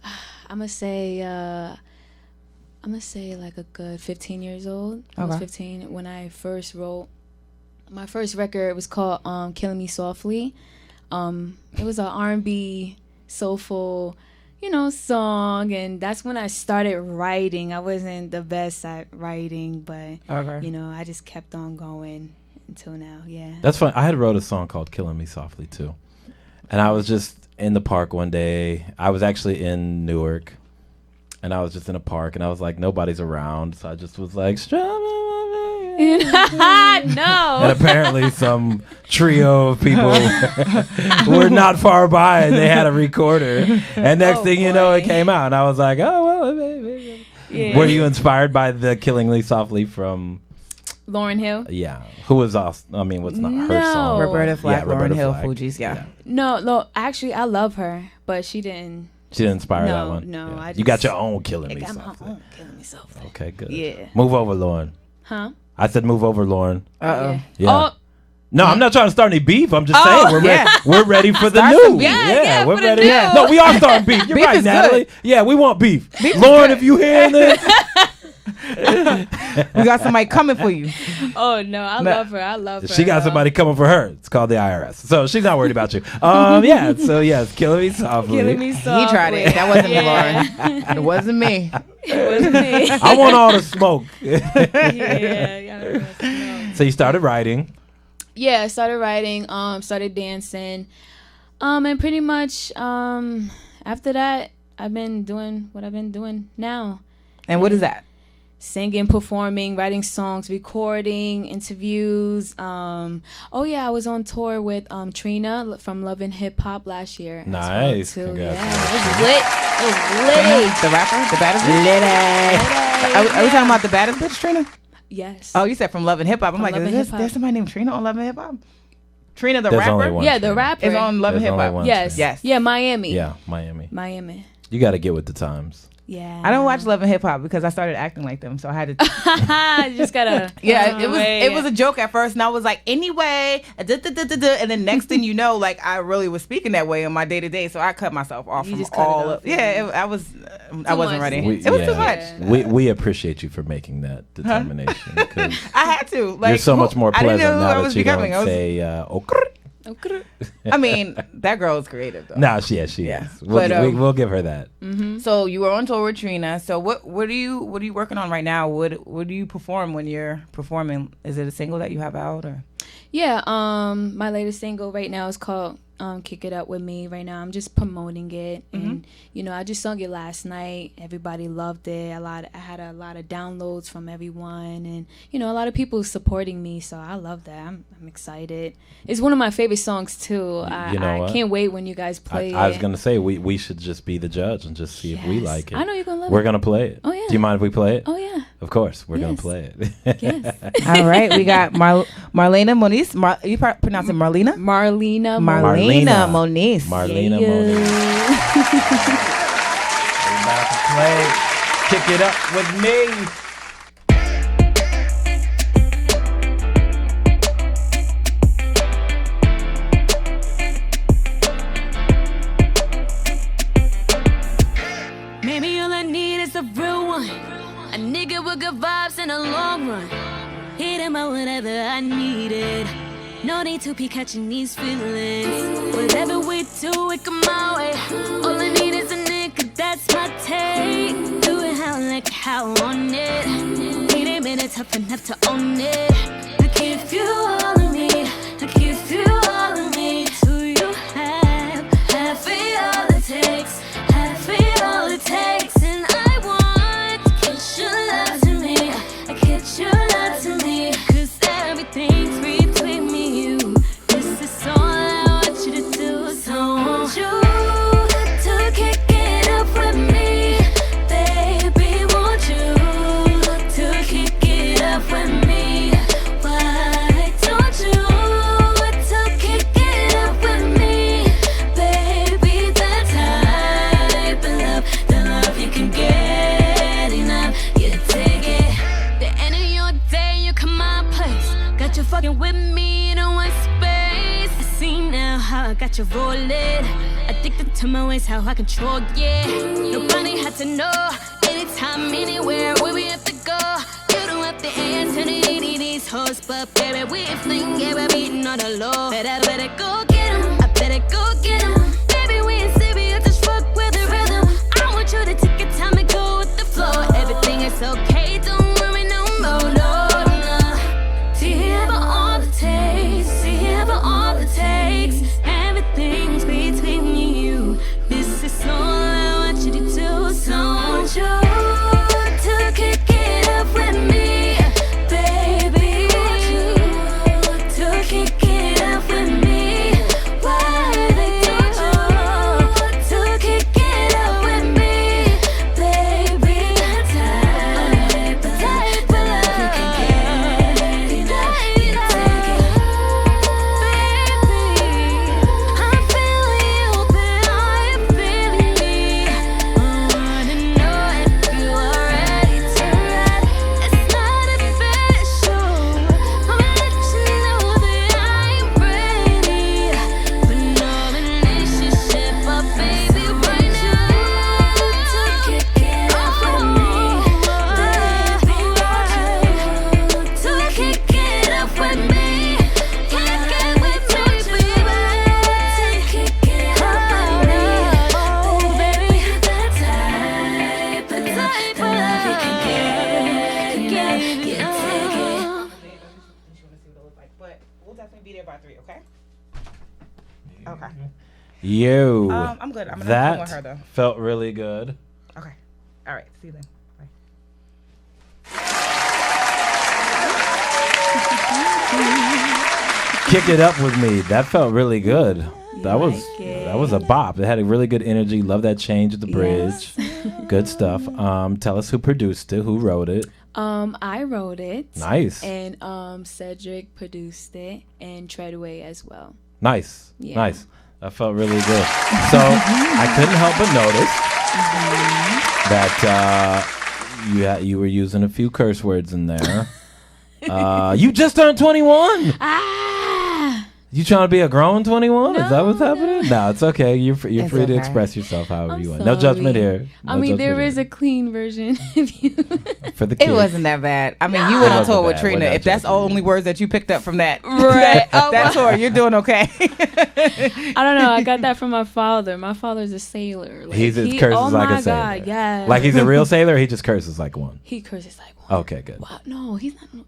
I'm gonna say like a good 15 years old. I was Okay. 15 when I first wrote my first record. It was called "Killing Me Softly." It was an R&B soulful, song, and that's when I started writing. I wasn't the best at writing, but Okay. I just kept on going until now. Yeah. That's fun. I had wrote a song called "Killing Me Softly" too, and I was just in the park one day. I was actually in Newark, and I was just in a park, and I was like, nobody's around, so I just was like, and No. apparently some trio of people were not far by, and they had a recorder, and next Oh, thing you know, it boy. came out, and I was like, oh well. Yeah. Were you inspired by the "Killing Me Softly" from? Lauren Hill? Yeah, who was awesome? I mean, what's not her No. song? Roberta Flack, Lauryn Roberta Hill, Flack. Fugees, yeah. No. Actually, I love her, but she didn't. She didn't inspire No, that one. no, Yeah. I You got just- your own "Killing I Me got my Softly." own Killing Me Softly. Okay, good. Yeah. Move over, Lauren. Huh? I said move over, Lauren. Uh-oh. Yeah. Oh, No, I'm not trying to start any beef. I'm just Oh, saying yeah. we're ready for the Start new. some beef. Yeah, we're for the ready. new. No, we are starting beef. You're Beef right, is Natalie. good. Yeah, we want beef. Beef is Lauren, good. if you hearing this, We got somebody coming for you. oh no, I No. love her. I love her. she got somebody coming for her. It's called the IRS, so she's not worried about you. Yeah. So yes, "Killing Me Softly." Killing Me Softly. He tried it. That wasn't me, Yeah. Lauren. It wasn't me. It wasn't me. I want all the smoke. yeah. So you started writing. Yeah, I started writing, started dancing. And pretty much after that, I've been doing what I've been doing now. And what is that? Singing, performing, writing songs, recording, interviews. Oh yeah, I was on tour with Trina from Love and Hip Hop last year. as well, Nice. too. Congratulations. Yeah, it was lit. It was lit. The rapper? The baddest bitch? Are we talking about the baddest bitch, Trina? Yes. Oh, you said from Love and Hip Hop. I'm From like, Love and is Hip Hop. there's somebody named Trina on Love and Hip Hop? Trina the There's rapper? only one. Yeah, the Trina. rapper Is on Love and There's Hip only Hop. one Yes. Trina. Yes. Yeah, Miami. Yeah, Miami. Miami. You got to get with the times. Yeah. I don't watch Love and Hip Hop because I started acting like them, so I had to. You just gotta. Yeah, it was Wait, it was a joke at first, and I was like, anyway, and then next thing you know, like I really was speaking that way in my day to day, so I cut myself off You from just cut it all off, of. Yeah, I wasn't much. ready. We- It was yeah. too much. Yeah. We appreciate you for making that determination. 'Cause I had to. Like, you're so much more I didn't pleasant know who I now was that you becoming. don't say, okay. Okay. I mean, that girl is creative though. No, she is. Yeah. We'll, But, we'll give her that. So you were on tour with Trina. So what are you working on right now? What do you perform when you're performing? Is it a single that you have out or? Yeah. My latest single right now is called "Kick It Up with Me." Right now, I'm just promoting it, and I just sung it last night. Everybody loved it. I had a lot of downloads from everyone, and a lot of people supporting me. So I love that. I'm excited. It's one of my favorite songs too. You know I what? can't wait when you guys play it. I was gonna say we should just be the judge and just see if we Yes. like it. I know you're gonna love We're it. gonna play it. Oh, yeah. Do you mind if we play it? Oh yeah. Of course, we're gonna Yes. play it. Yes. All right, we got Marlena Moniz. You pronounce it Marlena? Marlena. Marlena Moniz. Marlena Yeah. Moniz. We're about to play Kick It Up with Me. Maybe all I need is a real one. A nigga with good vibes in the long run. Hit him out whenever I need it. No need to be catching these feelings. Whatever we do, it come my way. All I need is a nigga, that's my take. Do it how I like how I want it. Wait a minute, tough enough to own it. I give you all of me. I give you all of me. Do you have it all it takes? Have it all it takes. And I want to get your love to me. I get your love to me. 'Cause everything's between me and you. This is all I want you to do. So I want you to kick it up with me. Baby, want you to kick it up with me. Why don't you to kick it up with me? Baby, that type of love, the love you can get enough. You take it. The end of your day, you come my place. Got you fucking with me in one space. I see now how I got you rolling. Addicted to my ways, how I control, yeah. Nobody had to know. Anytime, anywhere, where we have to go. You don't have to answer to any of these hoes, but baby, we fling, yeah, we're beating on the low. Better go get 'em. I better go get 'em. Baby, we ain't serious, just fuck with the rhythm. I want you to take your time and go with the flow. Everything is okay, don't worry no more, no. Do you have all it takes? Do you have all it takes? Everything's between me and you. This is all I want you to do. So I want you to kick it up with me, baby. Want you to kick it up with me. Why don't Okay. Okay. Yo. I'm good. I'm gonna that go with her though. felt really good. Okay. All right. See you then. Bye. Kick It Up With Me. That felt really good. That was like it? that was a bop. It had a really good energy. Love that change at the bridge. Good stuff. Tell us who produced it, who wrote it. I wrote it. Nice. And Cedric produced it, and Treadway as well. Nice. Yeah. Nice. That felt really good. So I couldn't help but notice that you were using a few curse words in there. You just turned 21. You trying to be a grown 21? Is that what's happening? No, it's okay. You're free to okay. express yourself however I'm you want. No sorry. judgment here. I mean, there is a clean version. If you for the kids. It wasn't that bad. I mean, you went on wasn't tour with bad. Trina. We're not If that's the judging you. only words that you picked up from that, Right. that tour, you're doing okay. I don't know. I got that from my father. My father's a sailor. Like, He curses oh like my a sailor. God, yeah. Like he's a real sailor. Or he just curses like one. He curses like one. Okay, good. Wow, no, he's not.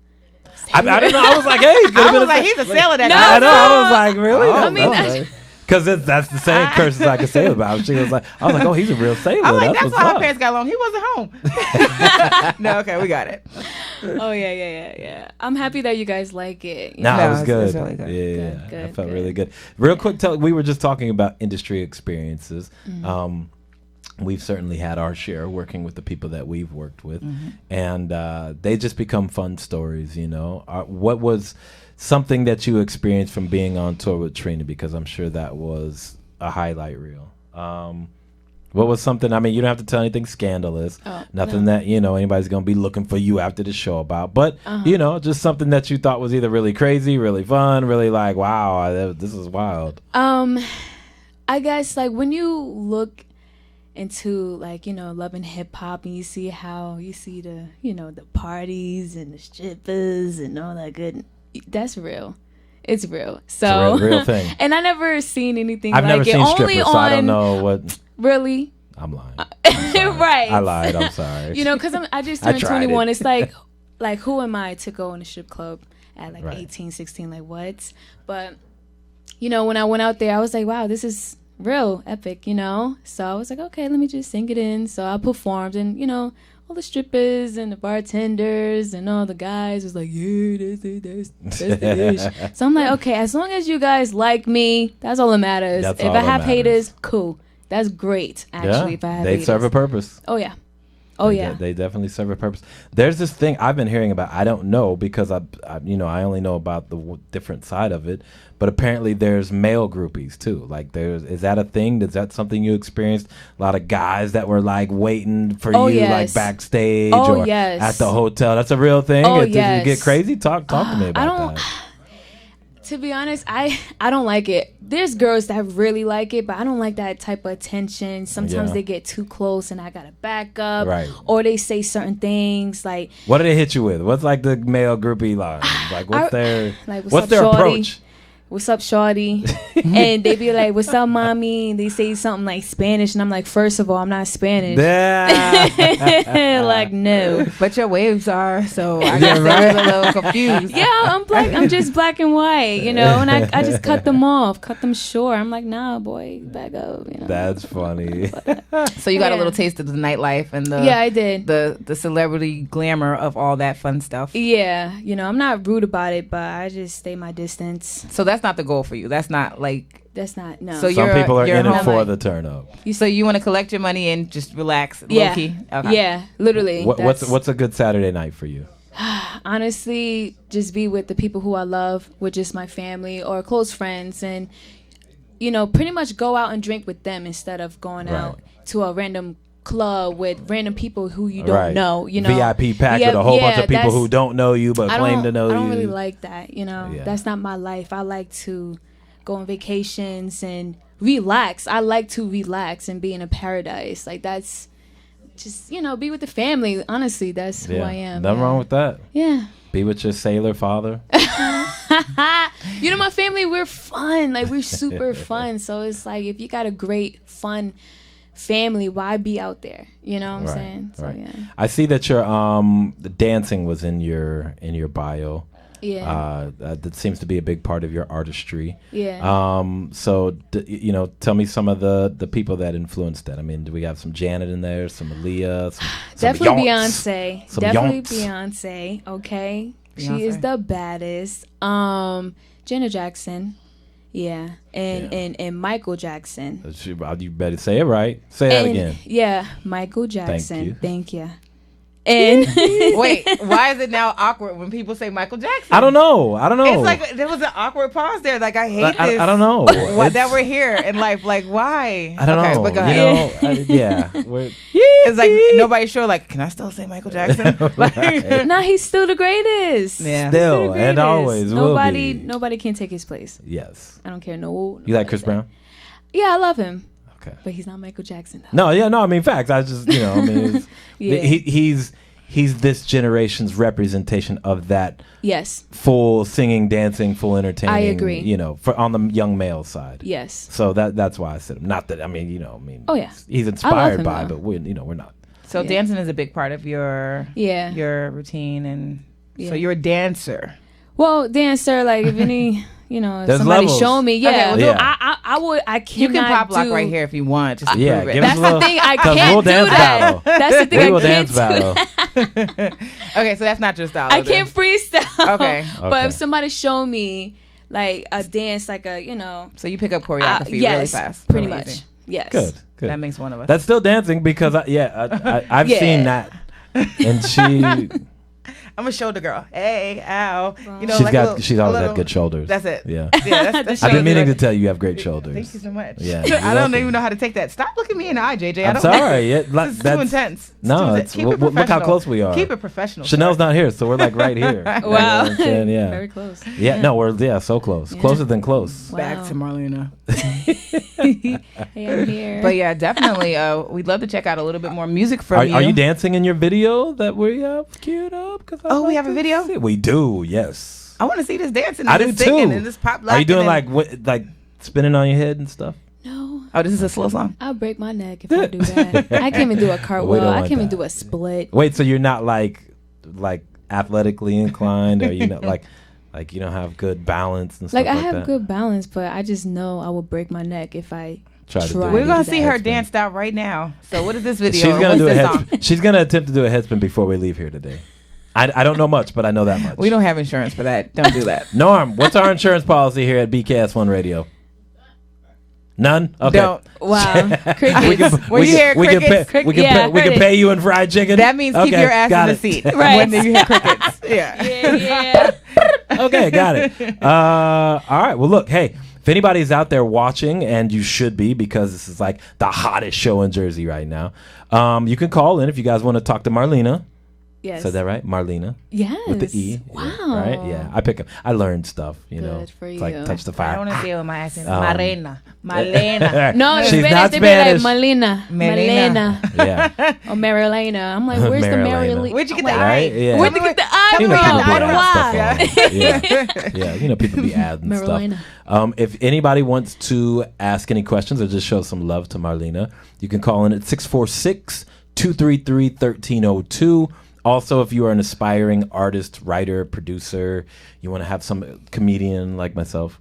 I don't know. I was like, hey, I was like, he's a sailor that No, I know. I was no. like, really? I mean, because that's the same curses like a sailor. But she was like, I was like, oh, he's a real sailor. I'm like, that's what's why up. our parents got along. He wasn't home. No, okay, we got it. Oh yeah. I'm happy that you guys like it. No, No, it was good. it's really good. Yeah, Good, I felt good. really good. Real quick, we were just talking about industry experiences. We've certainly had our share working with the people that we've worked with, and they just become fun stories. You know, what was something that you experienced from being on tour with Trina? Because I'm sure that was a highlight reel. What was something? I mean, you don't have to tell anything scandalous. Nothing that anybody's gonna be looking for you after the show about. But just something that you thought was either really crazy, really fun, really like, wow, this is wild. I guess like when you look into like Love and Hip Hop and you see the the parties and the strippers and all that good, that's real. It's real. So It's a real thing. And I never seen anything I've like never it. seen Only strippers, so I don't know what. Really? I'm lying. Right. I lied. I'm sorry. Because I just I turned tried 21. it. It's like who am I to go in a strip club at like Right. 18, 16? Like what? But when I went out there, I was like, wow, this is real epic. So I was like, okay, let me just sing it in. So I performed, and all the strippers and the bartenders and all the guys was like, yeah, that's the ish. So I'm like, okay, as long as you guys like me, that's all that matters. That's if all I that have matters. haters, cool. That's great, actually. Yeah, if I have they haters. serve a purpose. Oh yeah. Oh They yeah. They definitely serve a purpose. There's this thing I've been hearing about. I don't know because I only know about the different side of it. But apparently there's male groupies too. Like is that a thing? Is that something you experienced? A lot of guys that were like waiting for you yes. like backstage Oh, or yes. at the hotel. That's a real thing. Oh, Did yes. you get crazy? Talk to me about don't- that. To be honest, I don't like it. There's girls that really like it, but I don't like that type of attention. Sometimes Yeah. they get too close and I gotta back up. Right. Or they say certain things like What do they hit you with? What's like the male groupie line? Like what's their like, what's up, their shorty? approach? What's up, shorty? And they be like, what's up, mommy? And they say something like Spanish, and I'm like, first of all, I'm not Spanish. Yeah. Like, no. But your waves are, so I guess I was a little confused. Yeah, I'm black. I'm just black and white, and I just cut them off, cut them short. I'm like, nah, boy, back up. That's funny. So you got a Yeah. little taste of the nightlife and the Yeah, I did. the celebrity glamour of all that fun stuff. Yeah, I'm not rude about it, but I just stay my distance. So that's not the goal for you. That's not like. That's not no. So Some people are you're in it home. for the turn up. So you want to collect your money and just relax, yeah, low key. Okay. yeah, literally. What's a good Saturday night for you? Honestly, just be with the people who I love, with just my family or close friends, and pretty much go out and drink with them instead of going out to a random club with random people who you don't know. VIP pack with a whole bunch of people who don't know you but claim to know you. I don't really like that. Yeah. That's not my life. I like to go on vacations and relax. I like to relax and be in a paradise. Like that's just be with the family. Honestly, that's who I am. Nothing wrong with that. Yeah. Be with your sailor father. My family, we're fun. Like we're super fun. So it's like if you got a great fun family, why be out there? You know what I'm saying? So Right. yeah. I see that your the dancing was in your bio. Yeah. That seems to be a big part of your artistry. Yeah. So tell me some of the people that influenced that. I mean, do we have some Janet in there, some Aaliyah, some Definitely Yonce? Beyonce. Some Definitely Yonce. Beyonce. Okay. She Beyonce. is the baddest. Janet Jackson. Yeah. And Michael Jackson. You better say it right. Say that again. Yeah, Michael Jackson. you. Thank you. And Wait, why is it now awkward when people say Michael Jackson? I don't know. It's like there was an awkward pause there. Like I hate this. I don't know. Why, It's- that we're here in life. Like why? I don't okay, know. But go ahead. Yeah. It's like nobody's sure. Like, can I still say Michael Jackson? Like, nah, he's still the greatest. yeah. Still The and greatest. always will be. Nobody can take his place. Yes. I don't care. No. You like Chris Brown? Yeah, I love him, Okay. but he's not Michael Jackson though. No, yeah, no. I mean, facts. I just, I mean, it's, Yeah. he's this generation's representation of that Yes. full singing, dancing, full entertaining. I agree. On the young male side. Yes. So that's why I said him. Not that I mean, Oh, yeah. he's I love inspired him, by, though. but we're not. So Yeah. dancing is a big part of your routine, and Yeah. so you're a dancer. Well, dancer, like if any, if There's somebody levels. show me, yeah, Okay, well, Yeah. I would, I cannot You can pop lock do, right here if you want, just to Yeah, prove it. give us That's a the little- thing, I 'cause can't we'll do dance that. battle. That's the thing, We I will can't dance do battle. that. Okay, so that's not your style. I then. can't freestyle. Okay. But Okay. if somebody show me like a dance, like a, So you pick up choreography really yes, fast. pretty Really much. easy. Yes. Good. That makes one of us. That's still dancing because I've Yeah. seen that, and I'm a shoulder girl. Hey, ow. she's always had good shoulders. That's it. Yeah. That's I've been meaning to shoulder. tell you have great shoulders. Thank you so much. Yeah, I you're don't welcome. even know how to take that. Stop looking me in the eye, JJ. I I'm don't sorry. Yeah, This is too intense. No, Keep it look how professional. close we are. Keep it professional. Chanel's not here, so we're like right here. You know what I'm saying? Yeah. Very close. Yeah, no, we're so close. Closer than close. Wow. Back to Marlena. Hey, I'm here. But yeah, definitely. We'd love to check out a little bit more music from Are you. you dancing in your video that we have queued up? 'Cause I'd Oh, we like have a to video? see- We do, yes. I want to see this dancing. I And do this singing too. And this pop Are you doing locking like spinning on your head and stuff? no, Oh, this is a slow song. I'll break my neck if I do that. I can't even do a We cartwheel. don't I want can't even that. do a split. Wait, so you're not like athletically inclined, or you know like you don't have good balance and stuff Like like I have that? good balance, but I just know I will break my neck if I Try to do try it. We're to gonna do see that. her danced out right now. So what is this video? She's gonna What's do a this song? She's gonna attempt to do a headspin before we leave here today. I don't know much, but I know that much. We don't have insurance for that. Don't do that. Norm, what's our insurance policy here at BKS1 Radio? None? Okay. Don't. Wow, We crickets. When you hear we can crickets, pay, we can yeah, pay, we can crickets. pay you in fried chicken. That means keep Okay, your ass got in it. the seat Right. when you hear crickets. Yeah. Yeah. Okay, got it. All right. Well, look, hey, if anybody's out there watching, and you should be because this is like the hottest show in Jersey right now, you can call in if you guys want to talk to Marlena. Yes. Said that right? Marlena. Yes. With the E. Wow. Yeah, right? Yeah. I pick up. I learned stuff, you know. Good for It's like you. touch the I fire. don't want to say it with my accent. Um, Marena. Malena. No, in She's Spanish not they be like Spanish. Malena, Melena. Malena, Yeah. or Marilena. I'm like, where's the Marilena. Marilena? Where'd you get I'm the like, Right? Yeah. Where'd you get the I You know from? people be But adding why? stuff on. Yeah. Yeah. You know people be adding Marlena. stuff. If anybody wants to ask any questions or just show some love to Marlena, you can call in at 646-233-1302. Also, if you are an aspiring artist, writer, producer, you want to have some comedian like myself,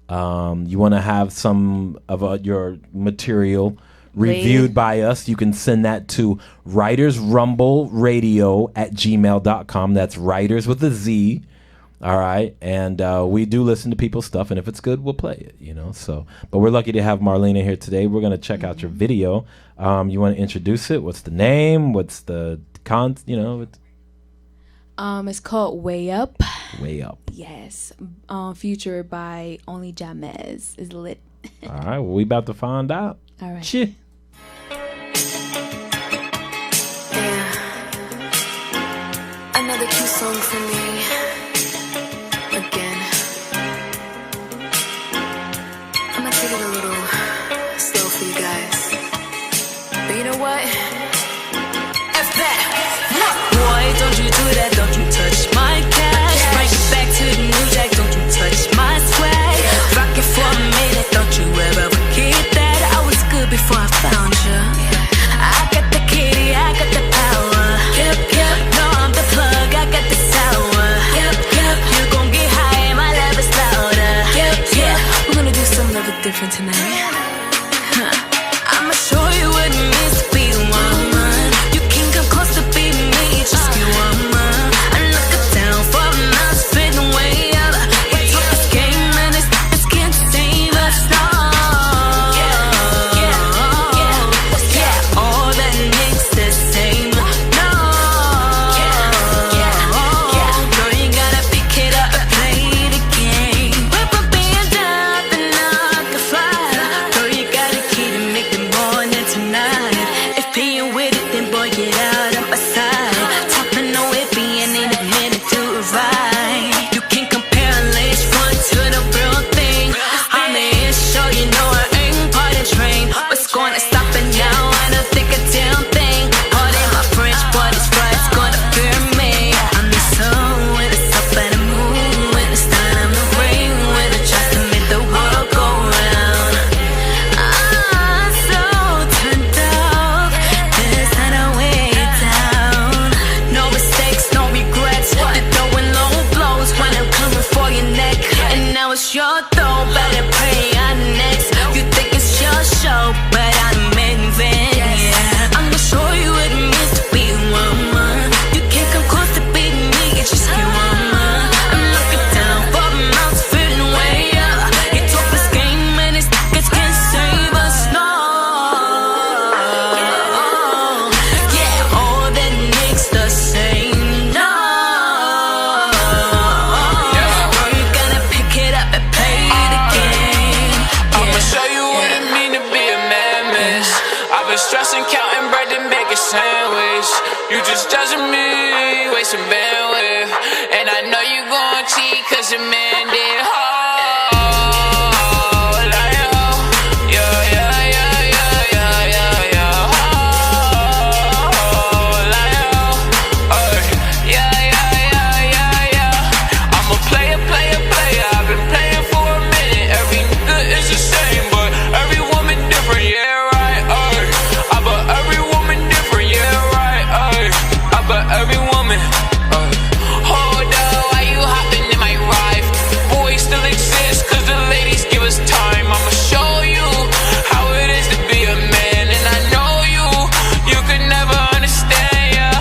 you want to have some of your material reviewed by us, you can send that to writersrumbleradio@gmail.com. That's writers with a Z. All right. And we do listen to people's stuff, and if it's good, we'll play it, you know. So, but we're lucky to have Marlena here today. We're going to check out your video. You want to introduce it? What's the name? What's the you know, It's called Way Up. Way Up. Yes. Featured by Only Jamez. Is lit. All right. Well, we about to find out. All right. Shit. Another cute song for me. Again. I'ma take it a little slow for you guys. But you know what? F that. Boy, don't you do that, don't you touch my cash. Bring it back to the new jack, don't you touch my swag. Rock it for a minute, don't you ever forget that. I was good before I found you. I got the kitty, I got the power. Yep, yep. No, I'm the plug, I got the sour. Yep, yep. You gon' get different tonight. I'ma show you what it means to be a woman. You can't come close to being me, just be a woman. I knock it down for a mouse, spin away up. We talk this game and this can't save us, no. Yeah, all that makes the same, no. Girl, you gotta pick it up and play the game. Whip a band up and knock a fly. Girl, you gotta keep it, make the morning tonight. If being with it, then boy, get out of my side. Topping no whippy and in a minute to right. You can't compare a lace front to the real thing. I'm the in show, you know I ain't part of train. What's gonna stop it now? I don't think a damn thing. Pardon my French, but it's right, it's gonna fear me. I'm the sun when it's up and the moon when it's down. I'm the rain when it tries to make the world go round. I'm so turned up, this time I way down. No mistakes, no regrets. They're throwing low blows when I'm coming for your neck. And now it's your throw, better pray on next. You think it's your show, but I'm moving, yeah. I'm gonna show you what it means to be a woman. You can't come close to being me, it's just be a woman. I'm looking down for a mouse, feeling way up. You talk this game and it's can't save us, no. Yeah, all that makes the same, no. Girl, you gotta pick it up and play the game. I'ma show you what it mean to be a man, miss. I've been stressing, counting bread to make a sandwich. You just judging me, wasting bandwidth. And I know you gon' cheat cause your man did. Oh, like, oh, yeah, yeah, yeah, yeah, yeah, yeah, yeah. Oh, like, oh, yeah, yeah, yeah, yeah, yeah. I'm a player, player, player. I've been playing for a minute. Every nigga is the same, but every woman different, yeah, right, I bet every woman different, yeah, right, I bet every woman, hold up, why you hopping in my ride? Boys still exist, cause the ladies give us time. I'ma show you how it is to be a man. And I know you could never understand, yeah.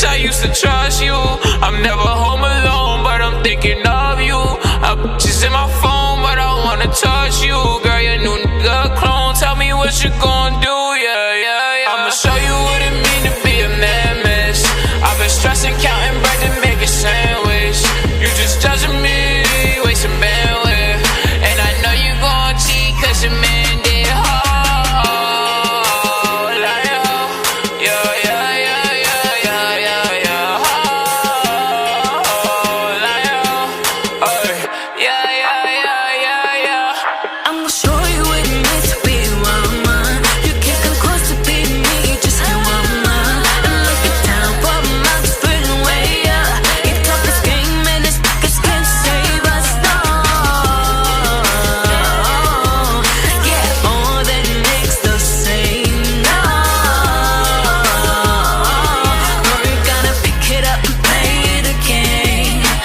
I used to trust you, I'm never home alone, but I'm thinking of you. I bitches in my phone, but I wanna touch you. Girl, your new nigga clone, tell me what you gon' do, yeah, yeah, yeah. I'ma show you what it mean to be a man, miss. I've been stressing, counting bread to make a sandwich. You just judging me, wasting bandwidth. And I know you gon' cheat cause your man did. Oh, like, oh, yeah, yeah, yeah, yeah, yeah, yeah, yeah. Oh, like, oh, yeah, yeah, yeah, yeah, yeah. I'ma show you what it means to be a woman. You can't come close to being me, just be a woman. And look it down for a mouse, feeling way up. You talk this game and it's can't save us, no. Yeah, all that makes the same, no. Girl, you gotta pick it up and play the game, yeah.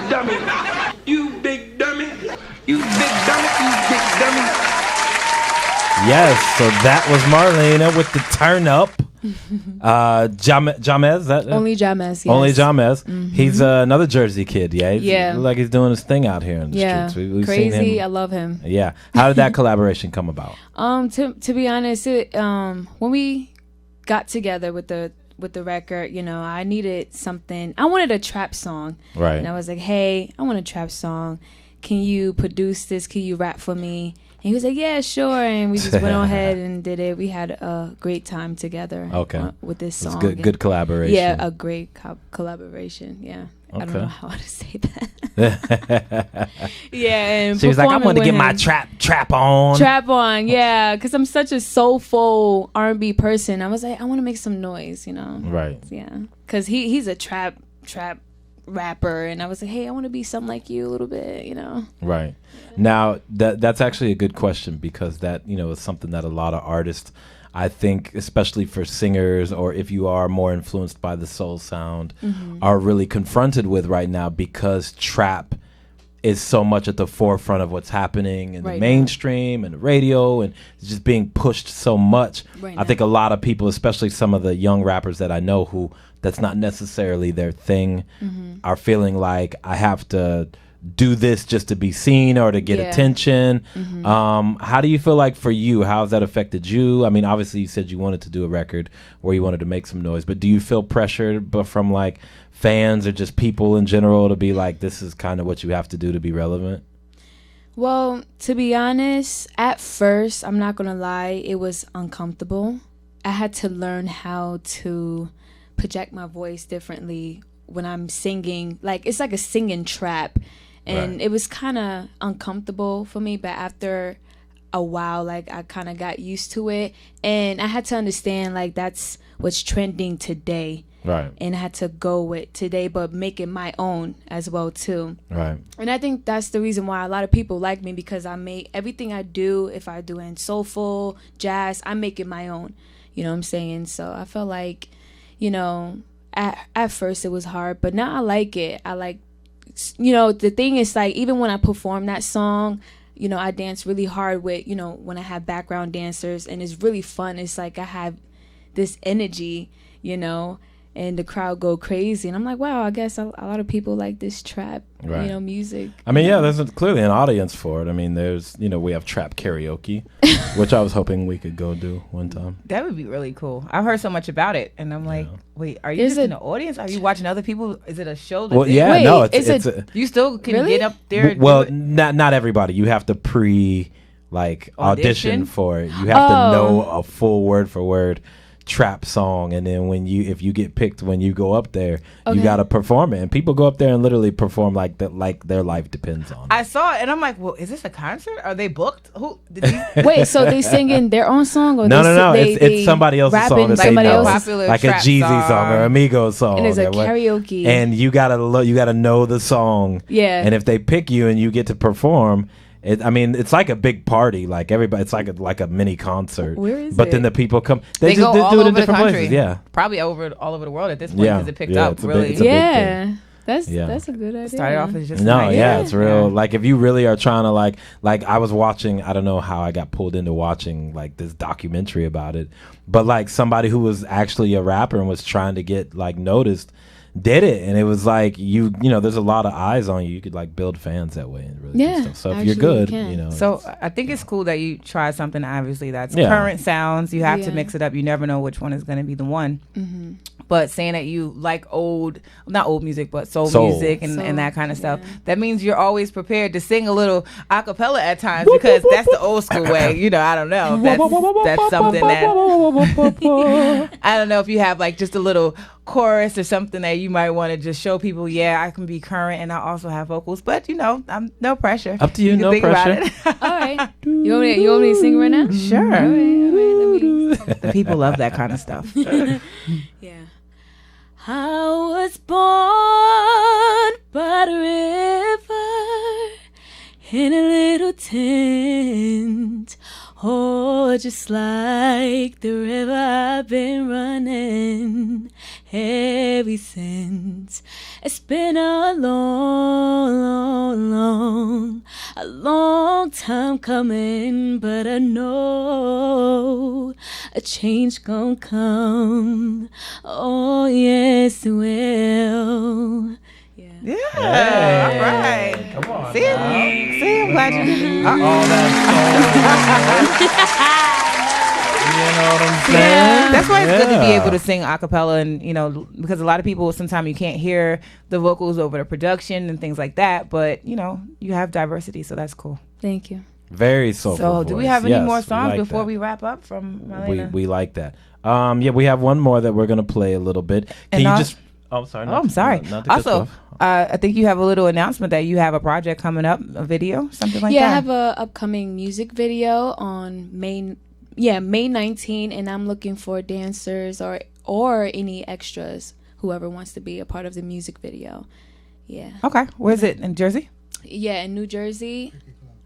Dummy, you big dummy, you big dummy, you big dummy. Yes, so that was Marlena with the turn up. Jamez, that Only James, yes. Only Jamez. He's another Jersey kid, yeah. Yeah. Like he's doing his thing out here in the Yeah, streets. We've crazy. seen him. I love him. Yeah. How did that collaboration come about? To be honest, when we got together with the record, you know, I needed something. I wanted a trap song, Right. And I was like, hey, I want a trap song. Can you produce this? Can you rap for me? he was like, yeah, sure. And we just went on ahead and did it. We had a great time together. Okay. With this It's song. good collaboration. Yeah, a great collaboration. Yeah. I don't Okay. know how to say that. Yeah, and She was like, I performing want to with get my him. trap on. Trap on, yeah, because I'm such a soulful R&B person. I was like, I want to make some noise, you know. Right. Yeah, because he's a trap rapper, and I was like, hey, I want to be something like you a little bit, you know. Right. Now that's actually a good question, because that, you know, is something that a lot of artists, I think, especially for singers, or if you are more influenced by the soul sound, are really confronted with right now, because trap is so much at the forefront of what's happening in Right the now. mainstream and the radio, and it's just being pushed so much. Right I think a lot of people, especially some of the young rappers that I know who that's not necessarily their thing, are feeling like, I have to do this just to be seen or to get Yeah. attention. How do you feel like, for you, how has that affected you? I mean, obviously you said you wanted to do a record where you wanted to make some noise, but do you feel pressured from like fans or just people in general to be like, this is kind of what you have to do to be relevant? Well, to be honest, at first, I'm not gonna lie, it was uncomfortable. I had to learn how to project my voice differently when I'm singing. Like, it's like a singing trap, and Right. it was kind of uncomfortable for me, but after a while, like, I kind of got used to it, and I had to understand, like, that's what's trending today. Right. And I had to go with today, but make it my own as well too. Right. And I think that's the reason why a lot of people like me, because I make everything I do, if I do in soulful, jazz, I make it my own. You know what I'm saying? So I felt like, you know, at first it was hard, but now I like it. I like, you know, the thing is, like, even when I perform that song, you know, I dance really hard with, you know, when I have background dancers, and it's really fun. It's like I have this energy, you know, and the crowd go crazy, and I'm like, wow, I guess a lot of people like this trap, Right. you know, music. I mean, yeah, there's clearly an audience for it. I mean, there's, you know, we have trap karaoke, which I was hoping we could go do one time. That would be really cool. I've heard so much about it, and I'm like, wait, are you There's just a- in the audience? Are you watching other people? Is it a show? That Well, they- yeah, Wait, no, is it's it- a, You still can Really? get up there. And well, do it? not everybody. You have to audition Audition? for it. You have to Oh. know a full word for word trap song, and then if you get picked when you go up there, you Okay. got to perform it. And people go up there and literally perform like that, like their life depends on it. I saw it, and I'm like, well, is this a concert? Are they booked? Who did these? Wait, so they singing their own song, or No, they it's somebody else's rapping song that they somebody know, else's? Popular like a trap Jeezy song or a Migos song, And it's a or what- karaoke. and you gotta know the song. Yeah. And if they pick you and you get to perform, it's like a big party. Like everybody, it's like a mini concert. Where is But then it? the people come. They go all do it over in the different country. places. Yeah. Probably all over the world at this point, Yeah, because it picked yeah, up it's a big- really. it's a big Yeah, Yeah. that's a good idea. Started off as just No, nice. yeah, it's real. Yeah. Like if you really are trying to like I was watching, I don't know how I got pulled into watching like this documentary about it, but like somebody who was actually a rapper and was trying to get like noticed did it, and it was like you know there's a lot of eyes on you. You could like build fans that way and really Yeah, do stuff. So if actually you're good, you can. you know. So I think it's cool that you try something, obviously, that's Yeah. current sounds. You have to Yeah. mix it up. You never know which one is going to be the one. Mm-hmm. But saying that you like not old music, but soul Soul. music Soul, and that kind of stuff, yeah. that means you're always prepared to sing a little a cappella at times, because that's the old school way. You know, I don't know. That's something that I don't know if you have like just a little chorus or something that you might want to just show people, yeah, I can be current and I also have vocals, but you know, I'm no pressure. Up to you, can no think about pressure. it. All right, you want me to sing right now? Sure. All right, let me. The people love that kind of stuff. Yeah. I was born by the river in a little tent. Oh, just like the river, I've been running ever since. It's been a long time coming, but I know a change gon' come. Oh, yes, it will. Yeah. All right. Come on. See, I'm glad you. All that soul. You know what I'm saying? Yeah. That's why it's good to be Yeah. able to sing a cappella, and you know, because a lot of people sometimes you can't hear the vocals over the production and things like that, but you know, you have diversity, so that's cool. Thank you. Very soulful. So, do we voice. have any Yes, more we songs like before that. we wrap up from Marlena? We like that. Yeah, we have one more that we're gonna play a little bit. Can And you I'll- just? Oh, sorry. I'm sorry. not to cut you Also, off. I think you have a little announcement that you have a project coming up, a video, something like I that. have a upcoming music video on May 19, and I'm looking for dancers or any extras, whoever wants to be a part of the music video. Yeah. Okay. Where's it? In Jersey? Yeah, in New Jersey,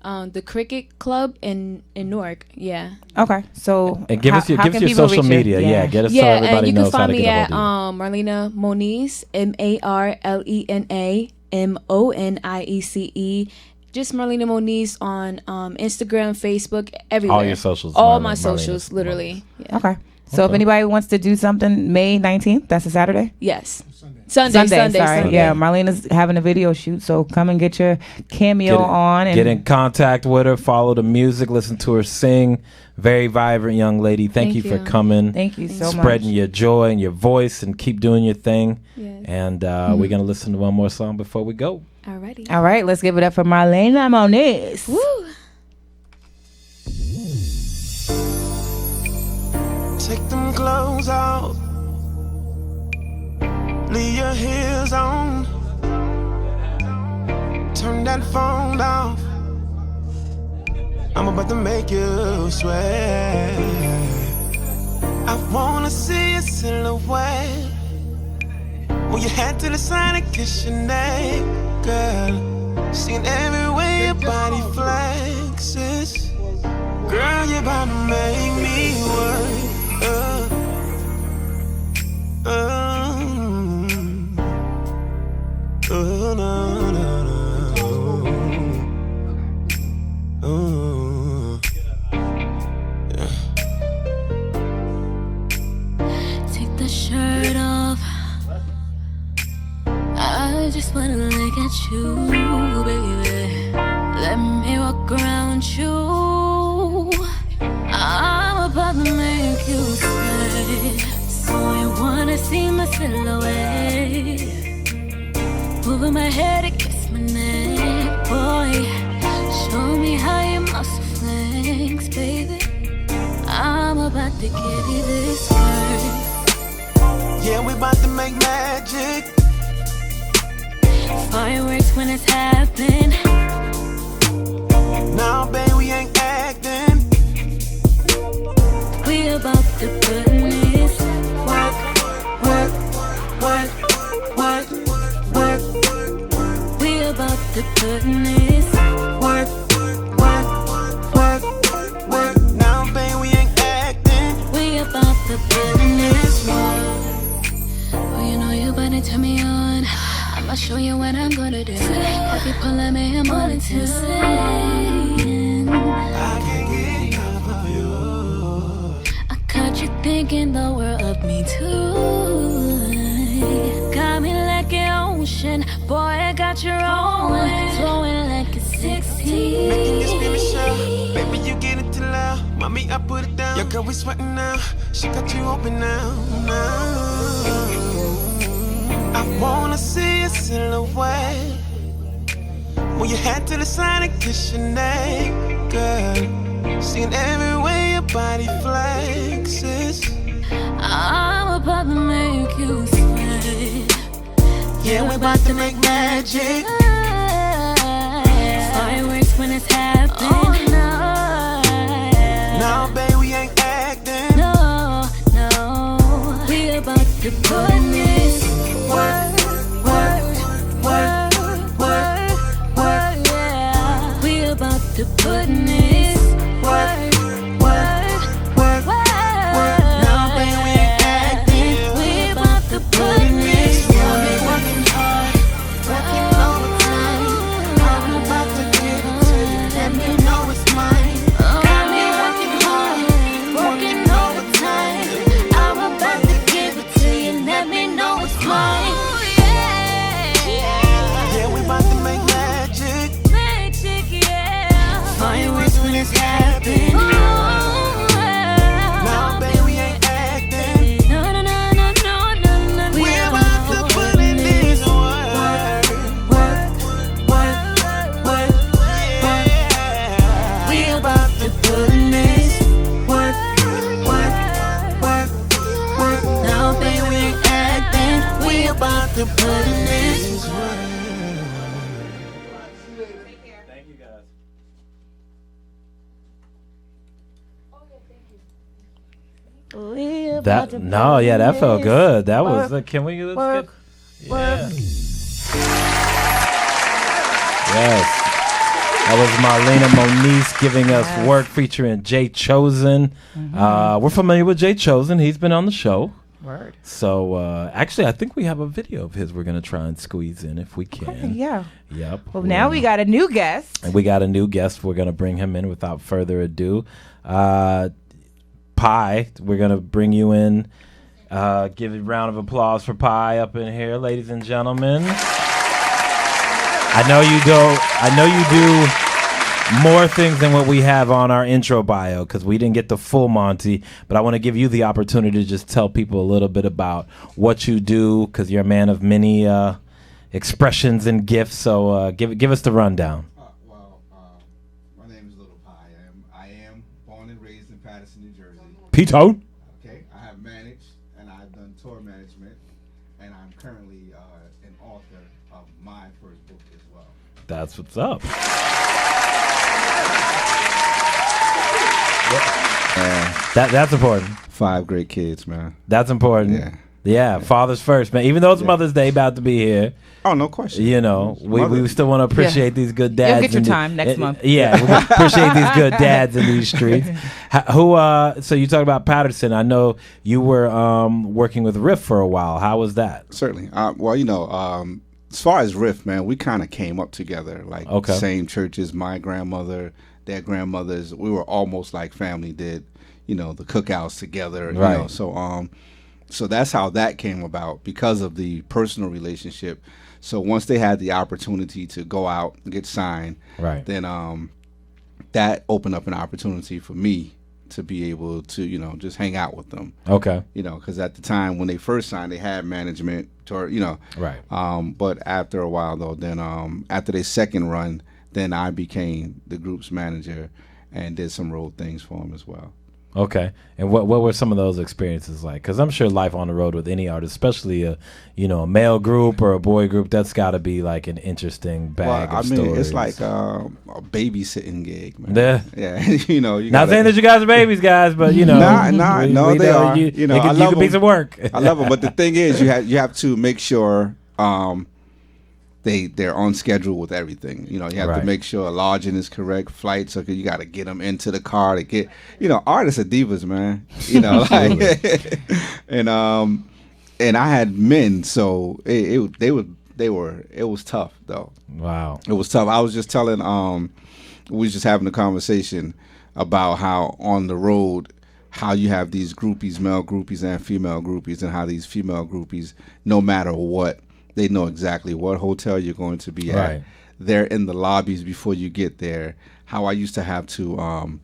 the Cricket Club in Newark. Yeah. Okay. So And give us your can social people reach you? media. Yeah, get us so Yeah, everybody and you knows can how find to me get a at hold of Marlena Moniz, MarlenaMoniece. Just Marlena Moniz on Instagram, Facebook, everywhere. All your socials, All Marlena- my Marlena socials, literally. Yeah. Okay. So if Okay. anybody wants to do something, May 19th, that's a Saturday? Yes. Sunday. Sorry. Yeah, Marlena's having a video shoot, so come and get your cameo on. And Get in contact with her. Follow the music. Listen to her sing. Very vibrant young lady. Thank you for you. coming. Thank you so much. Spreading your joy and your voice, and keep doing your thing. Yes. And we're gonna listen to one more song before we go. Alrighty. All right, let's give it up for Marlena Moniz. Woo. Take them clothes off. Leave your heels on. Turn that phone off. I'm about to make you sweat. I wanna see your silhouette. Move your head to the side and kiss your neck, girl. Seeing every way your body flexes. Girl, you're about to make me work. No, no, no. Yeah. Take the shirt off. I just wanna look at you, baby. Let me walk around you. I'm about to make you sweat. So you wanna see my silhouette? Moving my head against my neck, boy. Show me how you muscle flex, baby. I'm about to give you this word. Yeah, we about to make magic. Fireworks when it's happening. Now, babe, we ain't acting. We about to put in this work, work, work, work, work. We about to put in this work, work, work, work. Now, babe, we ain't acting. We about to put in this work. Oh, you know you better turn me on. I'ma show you what I'm gonna do. If you pulling me, I'm on into sin. I can't get enough of you. I caught you thinking the world of me too. Got me like an ocean, boy, I got your own way. Flowing like a 16. Making you scream and shout. Baby, you get it too loud. Mommy, I put it down. Your girl, we sweating now. She got you open now. I wanna see your silhouette. Move your head to the side and kiss your neck, girl. Seeing every way your body flexes. I'm about to make you sweat. Yeah, we about to make magic. Fireworks when it's happening. Oh, no. Now, babe, we ain't acting. No, no. We about to put in this work, work, work, work, work, yeah. We about to put in this work, work, work, work. Now, babe, we ain't acting. We about to put in this work. Working hard, working overtime. I'm about to give it to you. Let me know it's mine. Got me working hard, working overtime. I'm about to give it to you. Let me That no, yeah, that felt good. That was. Can we? Let's get. Yeah. Yes. That was Marlena Moniz giving us work featuring Jay Chosen. We're familiar with Jay Chosen. He's been on the show. Word. So actually, I think we have a video of his. We're gonna try and squeeze in if we can. Okay, yeah. Yep. Well, now we got a new guest. And we got a new guest. We're gonna bring him in without further ado. Pi, we're gonna bring you in. Give a round of applause for Pi up in here, ladies and gentlemen. I know you do more things than what we have on our intro bio because we didn't get the full Monty. But I want to give you the opportunity to just tell people a little bit about what you do because you're a man of many expressions and gifts. So give us the rundown. My name is Little Pi. I am born and raised in Paterson, New Jersey. P-Town. Okay, I have managed and I've done tour management, and I'm currently an author of my first book as well. That's what's up. That's important. 5 great kids, man. That's important. Yeah, fathers first, man. Even though it's Mother's Day about to be here. Oh, no question. You know, we still want to appreciate these good dads. You'll get your time next month. Yeah, we appreciate these good dads in these streets. So you talk about Patterson. I know you were working with Riff for a while. How was that? Certainly. As far as Riff, man, we kind of came up together. Like, same churches, my grandmother, their grandmothers. We were almost like family, did, the cookouts together. Right. So that's how that came about, because of the personal relationship. So once they had the opportunity to go out and get signed, right, then that opened up an opportunity for me to be able to, just hang out with them. Okay. Because at the time when they first signed, they had management, Right. But after a while, though, then after their second run, then I became the group's manager and did some road things for them as well. Okay. And what were some of those experiences like? Because I'm sure life on the road with any artist, especially a male group or a boy group, that's got to be like an interesting bag of stories. It's like a babysitting gig, man. Yeah. You not saying that you guys are babies, guys, but no, they are. You could be some work. I love them, but the thing is, you have to make sure they're on schedule with everything. You have to make sure lodging is correct, flights. Okay, you got to get them into the car to get. Artists are divas, man. And I had men, so it was tough though. Wow, it was tough. I was just telling we was just having a conversation about how on the road, how you have these groupies, male groupies and female groupies, and how these female groupies, no matter what, they know exactly what hotel you're going to be at. Right. They're in the lobbies before you get there. How I used to have to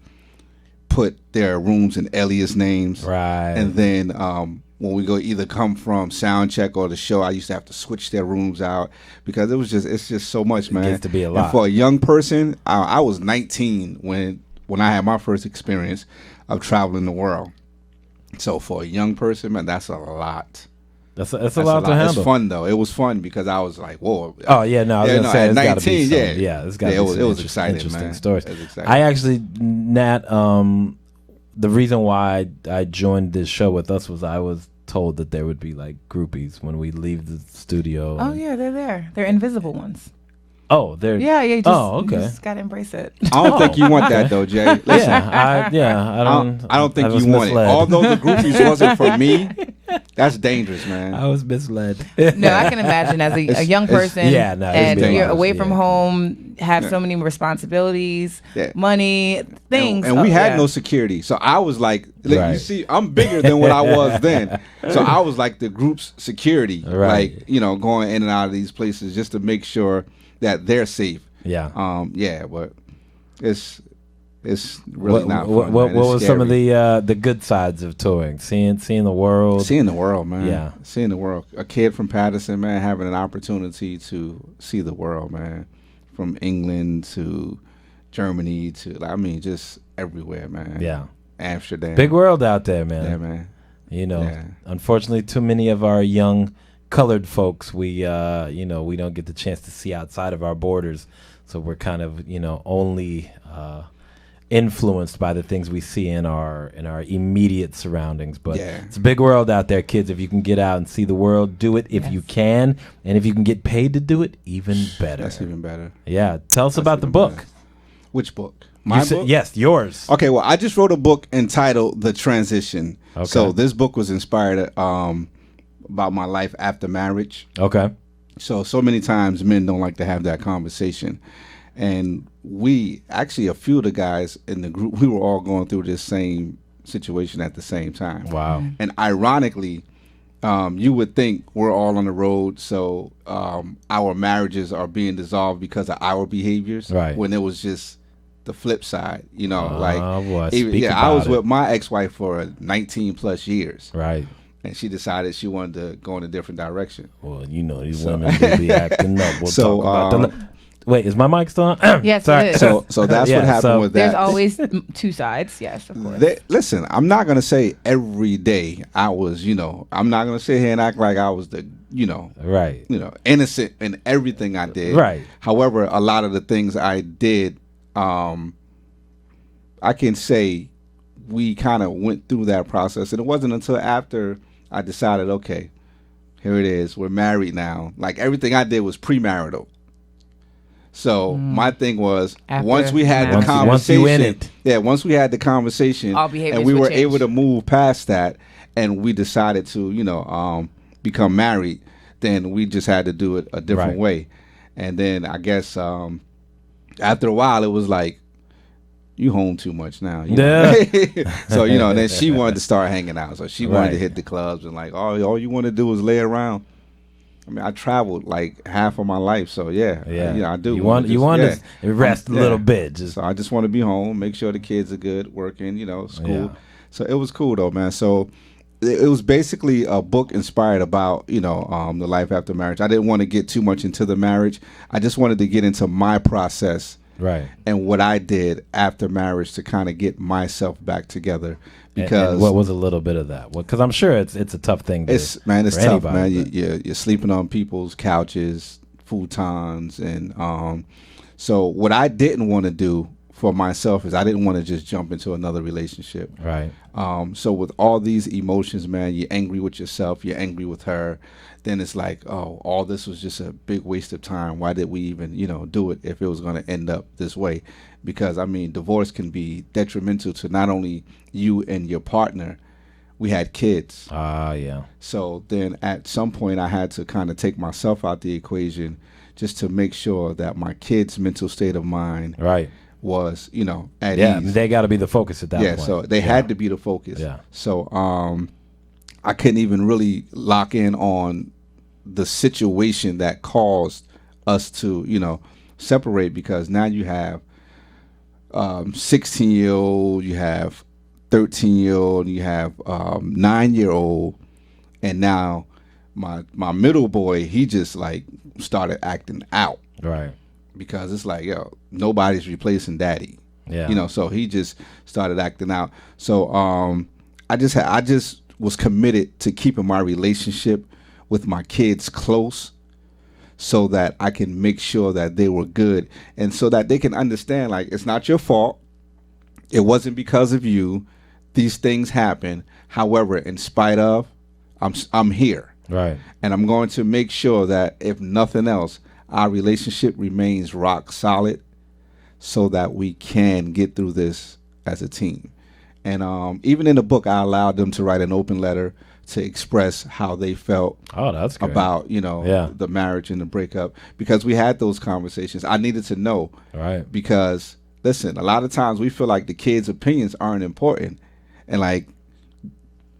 put their rooms in alias names. Right. And then when we go either come from sound check or the show, I used to have to switch their rooms out because it's just so much, man. It gets to be a lot. And for a young person, I was 19 when I had my first experience of traveling the world. So for a young person, man, that's a lot. That's a lot to handle. It's fun though. It was fun because I was like, whoa. Oh yeah, no, I was gonna say it's 19, gotta be some, it's got to be it was exciting, interesting man. stories. It was exciting. I actually, Nat, the reason why I joined this show with us was I was told that there would be like groupies when we leave the studio. Oh yeah, they're there. They're invisible ones. Oh, they're you just gotta embrace it. I don't think you want that though, Jay. Listen, I don't think you want it. Although the groupies wasn't for me, that's dangerous, man. I was misled. No, I can imagine as a young person, and you're away from home, have so many responsibilities, money, things, and we had no security. So I was like, you see, I'm bigger than what I was then. So I was like the group's security, like going in and out of these places just to make sure that they're safe. Yeah. But it's really not fun. What was some of the good sides of touring? Seeing the world. Seeing the world, man. Yeah. Seeing the world. A kid from Paterson, man, having an opportunity to see the world, man. From England to Germany to just everywhere, man. Yeah. Amsterdam. Big world out there, man. Yeah, man. Unfortunately, too many of our young colored folks, we don't get the chance to see outside of our borders, so we're kind of only influenced by the things we see in our immediate surroundings. But Yeah. it's a big world out there, kids. If you can get out and see the world, do it if you can, and if you can get paid to do it, even better. That's even better. Yeah, tell us about the even book. better. Which book? You My said- book? yes, yours. Okay, well, I just wrote a book entitled The Transition. Okay. So this book was inspired about my life after marriage. Okay. So many times men don't like to have that conversation. And we, actually a few of the guys in the group, we were all going through this same situation at the same time. Wow. And ironically, you would think we're all on the road, so our marriages are being dissolved because of our behaviors. Right. When it was just the flip side, you know, boy, even, speak I was about it. with my ex-wife for 19 plus years. Right. And she decided she wanted to go in a different direction. Well, you know, these women do be acting up. We'll So, talk about the... Wait, is my mic still on? Yes, Sorry. it is. So that's what happened with that. There's always two sides. Yes, of course. Listen, I'm not gonna say every day I was, you know, I'm not gonna sit here and act like I was the, you know, right, you know, innocent in everything I did. Right. However, a lot of the things I did, I can say we kind of went through that process, and it wasn't until after I decided, okay, here it is, we're married now. Like everything I did was premarital. So my thing was, After once we had the Once conversation, you in it. yeah, once we had the conversation, All behaviors and we would were change. able to move past that, and we decided to, you know, become married, then we just had to do it a different Right. way. And then I guess after a while, it was like, you home too much now. You know? So, you know, then she wanted to start hanging out. So she wanted to Right. hit the clubs and like, all you want to do is lay around. I mean, I traveled like half of my life, so yeah, I do. You want just- to rest a yeah. little bit. Just So I just want to be home, make sure the kids are good, working, you know, school. Yeah. So it was cool though, man. So it was basically a book inspired about, you know, the life after marriage. I didn't want to get too much into the marriage. I just wanted to get into my process right. and what I did after marriage to kind of get myself back together. And Because what was a little bit of that? Because I'm sure it's a tough thing. it's for tough, anybody, man. but- You're sleeping on people's couches, futons, and so what I didn't want to do for myself is I didn't want to just jump into another relationship. Right. So with all these emotions, man, you're angry with yourself, you're angry with her. Then it's like, oh, all this was just a big waste of time. Why did we even, you know, do it if it was going to end up this way? Because I mean, divorce can be detrimental to not only you and your partner. We had kids. Yeah. So then at some point I had to kind of take myself out the equation just to make sure that my kids' mental state of mind Right. was, you know, at Yeah. ease. They got to be the focus at that Yeah, point. so they had to be the focus. Yeah. So I couldn't even really lock in on the situation that caused us to, you know, separate, because now you have 16-year-old, you have 13-year-old, you have 9-year-old, and now my middle boy, he just like started acting out. Right. Because it's like, yo, nobody's replacing daddy. Yeah. You know, so he just started acting out. So I just was committed to keeping my relationship with my kids close so that I can make sure that they were good, and so that they can understand, like, it's not your fault. It wasn't because of you. These things happen. However, in spite of, I'm here. Right. And I'm going to make sure that, if nothing else, our relationship remains rock solid so that we can get through this as a team. And even in the book, I allowed them to write an open letter to express how they felt that's great. about, you know, the marriage and the breakup, because we had those conversations. I needed to know. Right. Because, listen, a lot of times we feel like the kids' opinions aren't important. And, like,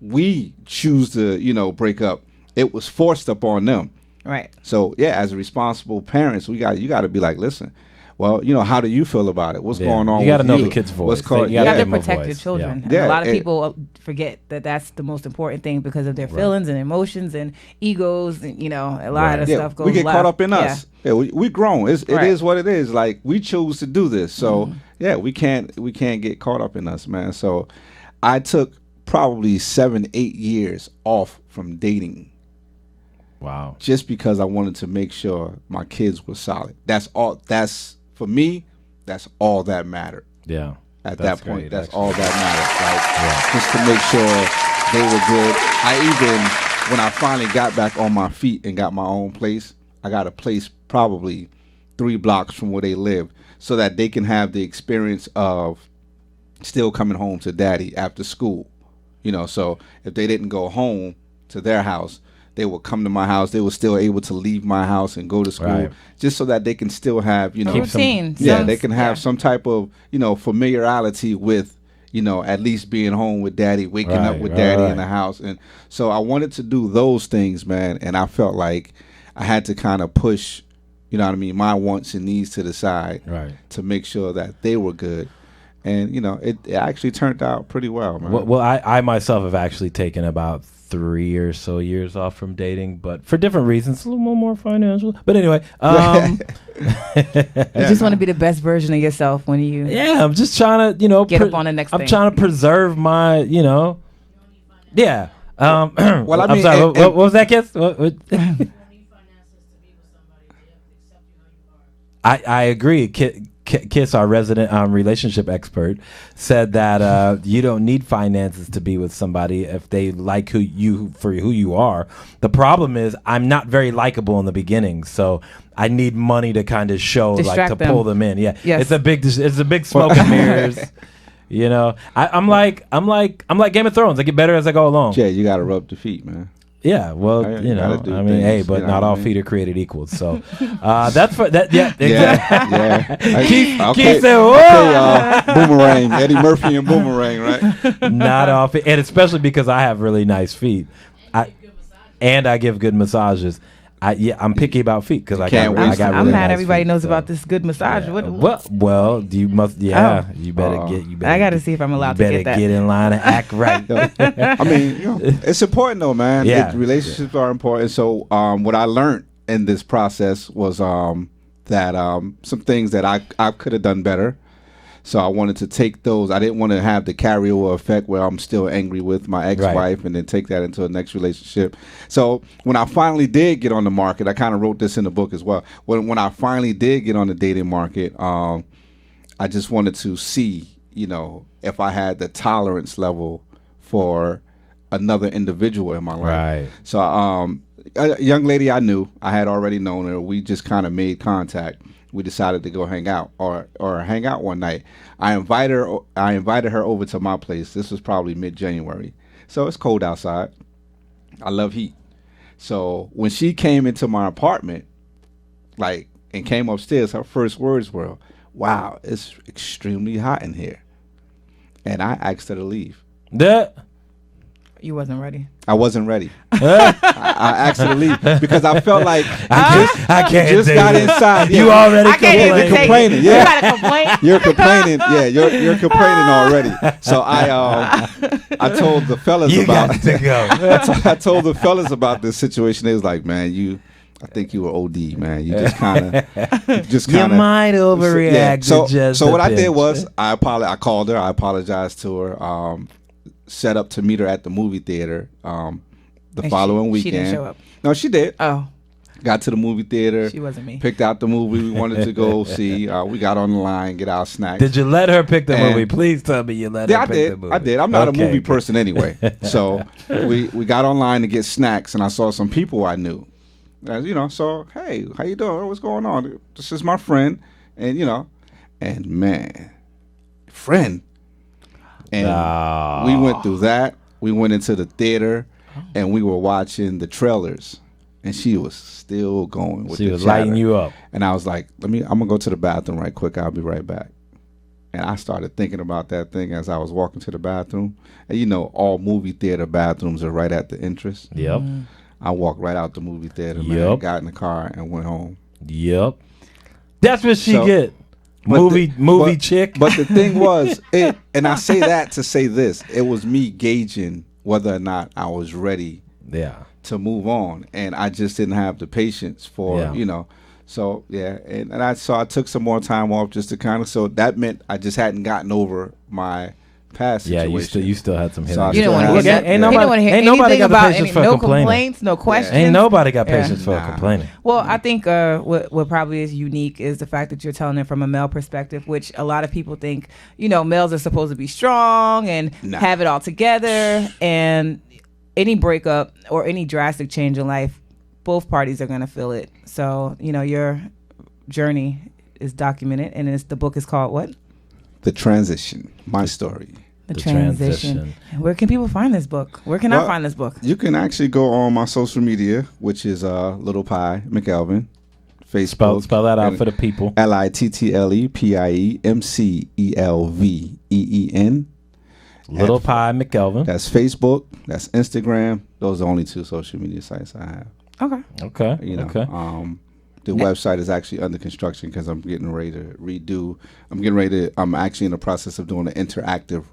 we choose to, you know, break up. It was forced upon them. Right. So, yeah, as responsible parents, you got to be like, listen, well, you know, how do you feel about it? What's going on? You got to with know you? the kid's voice. What's called, You have yeah. to protect your children. Yeah. And Yeah, a lot of it- people forget that that's the most important thing because of their feelings and emotions and egos. And, you know, a lot of Yeah, stuff goes we get left. caught up in us. Yeah, we grown. It Right. is what it is. Like, we choose to do this. So yeah, we can't get caught up in us, man. So I took probably 7-8 years off from dating. Wow. Just because I wanted to make sure my kids were solid. That's all. That's, for me, that's all that mattered. Yeah. At That's that point, great, that's actually. all that matters. Like, just to make sure they were good. I even, when I finally got back on my feet and got my own place, I got a place probably 3 blocks from where they live, so that they can have the experience of still coming home to daddy after school. So if they didn't go home to their house, they would come to my house. They were still able to leave my house and go to school, Right. just so that they can still have, routine. they can have some type of, familiarity with, at least being home with daddy, waking up Right, with daddy right. in the house. And so I wanted to do those things, man. And I felt like I had to kind of push, my wants and needs to the side, Right. to make sure that they were good. And, it actually turned out pretty well, man. Well, I myself have actually taken about 3 or so years off from dating, but for different reasons, a little more financial. But anyway, You just want to be the best version of yourself when you. yeah, I'm just trying to, Get up on the next I'm thing. trying to preserve my, yeah. Well, I I'm mean, sorry. and- What was that, Kiss? What? I agree. Kiss, our resident relationship expert, said that you don't need finances to be with somebody if they like who you are. The problem is I'm not very likable in the beginning, so I need money to kind of show, Distract to them. pull them in. Yeah, Yes. it's a big smoke and mirrors. I'm like Game of Thrones. I get better as I go along. Yeah, you got to rub the feet, man. Yeah, well, You gotta do things, hey, but you know not what I all mean? feet are created equal. So that's for that. Yeah, exactly. Yeah. Keith said, Okay, Boomerang, Eddie Murphy and Boomerang, right? Not all feet, and especially because I have really nice feet, I give good massages. I'm picky about feet because I can't got waste really I'm mad nice everybody feet, knows so. about this good massage. Yeah. What? Well, you must. Yeah, you better Oh. get. You better I got to get- see if I'm allowed you to better get that. get in line and act right. I mean, it's important though, man. Yeah. Relationships are important. So, what I learned in this process was that some things that I could have done better. So I wanted to take those. I didn't want to have the carryover effect where I'm still angry with my ex-wife and then take that into the next relationship. So when I finally did get on the market, I kind of wrote this in the book as well. When I finally did get on the dating market, I just wanted to see, if I had the tolerance level for another individual in my life. Right. So a young lady I knew, I had already known her. We just kind of made contact. We decided to go hang out or hang out one night. I invited her over to my place. This was probably mid-January. So it's cold outside. I love heat. So when she came into my apartment, and came upstairs, her first words were, "Wow, it's extremely hot in here." And I asked her to leave. That. You wasn't ready. I wasn't ready. I asked her to leave because I felt like I can't. just take got it. inside. You Yeah. already I can't even You're take complaining. it. Yeah. You got to complain. You're complaining. Yeah, you're complaining already. So I told the fellas You about got to go. I told the fellas about this situation. They was like, "Man, I think you were OD, man. You just kind of, You might overreact. So what I did was I called her. I apologized to her. Set up to meet her at the movie theater the following weekend. She didn't show up. No, she did. Oh, Got to the movie theater. she wasn't me. Picked out the movie we wanted to go see. We got on the line, get our snacks. Did you let her pick the And- movie? Please tell me you let Yeah, her I pick did. the movie. I did. I'm not Okay, a movie good. person anyway. So we got online to get snacks, and I saw some people I knew. So hey, how you doing? What's going on? This is my friend, and and man, friend. And Oh. we went through that. We went into the theater, and we were watching the trailers, and she was still going with She the was chatter. lighting you up. And I was like, I'm gonna go to the bathroom right quick. I'll be right back. And I started thinking about that thing as I was walking to the bathroom. And all movie theater bathrooms are right at the entrance. Yep. I walked right out the movie theater, man. Yep. Got in the car and went home. Yep. That's what she So- get. But Movie chick. But the thing was, and I say that to say this, it was me gauging whether or not I was ready Yeah. to move on. And I just didn't have the patience for, Yeah. So yeah, and I took some more time off just to so that meant I just hadn't gotten over my past Yeah, situation. you still had some hidden. So I You don't still want to have hear some- that. Ain't He don't nobody- want to hear ain't nobody anything got the about patience for no complaining. complaints, no questions. Ain't nobody got Yeah. patience for complaining. Well, I think what probably is unique is the fact that you're telling it from a male perspective, which a lot of people think, males are supposed to be strong and have it all together. And any breakup or any drastic change in life, both parties are going to feel it. So, your journey is documented, and the book is called what? The Transition, my story. The transition. Where can people find this book? Where can I find this book? You can actually go on my social media, which is Little Pie McElvin. Facebook. Spell that out for the people. LittlePiemCelveen. Little Pie McElvin. That's Facebook. That's Instagram. Those are the only 2 social media sites I have. Okay. The website is actually under construction because I'm getting ready to redo. I'm actually in the process of doing an interactive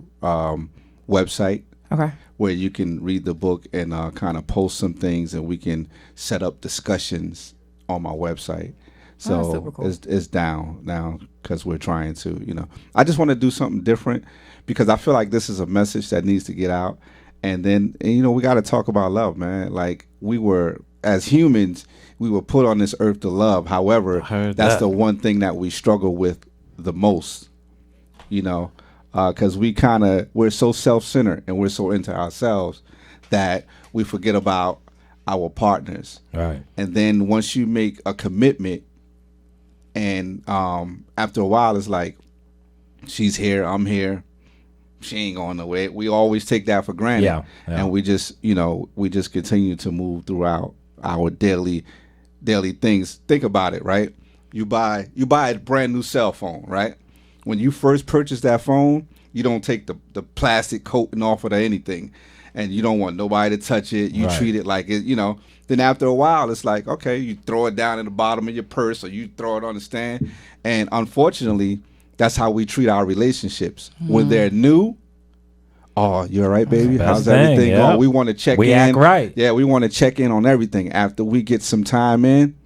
website. Okay. Where you can read the book and kind of post some things, and we can set up discussions on my website. So super cool. it's down now because we're trying to, I just want to do something different because I feel like this is a message that needs to get out. And then, we got to talk about love, man. Like as humans, we were put on this earth to love. However, that's the one thing that we struggle with the most, because we're so self-centered and we're so into ourselves that we forget about our partners. Right. And then once you make a commitment, and after a while, it's like, she's here, I'm here. She ain't going nowhere. We always take that for granted. Yeah. And we just continue to move throughout our daily things. Think about it, right? You buy a brand new cell phone, right? When you first purchase that phone, you don't take the plastic coating off of anything, and you don't want nobody to touch it. You treat it like it, Then after a while, it's like, okay, you throw it down in the bottom of your purse, or you throw it on the stand. And unfortunately, that's how we treat our relationships. When they're new, oh, you all right, baby? How's everything going? We want to check in. We act right. Yeah, we want to check in on everything. After we get some time in,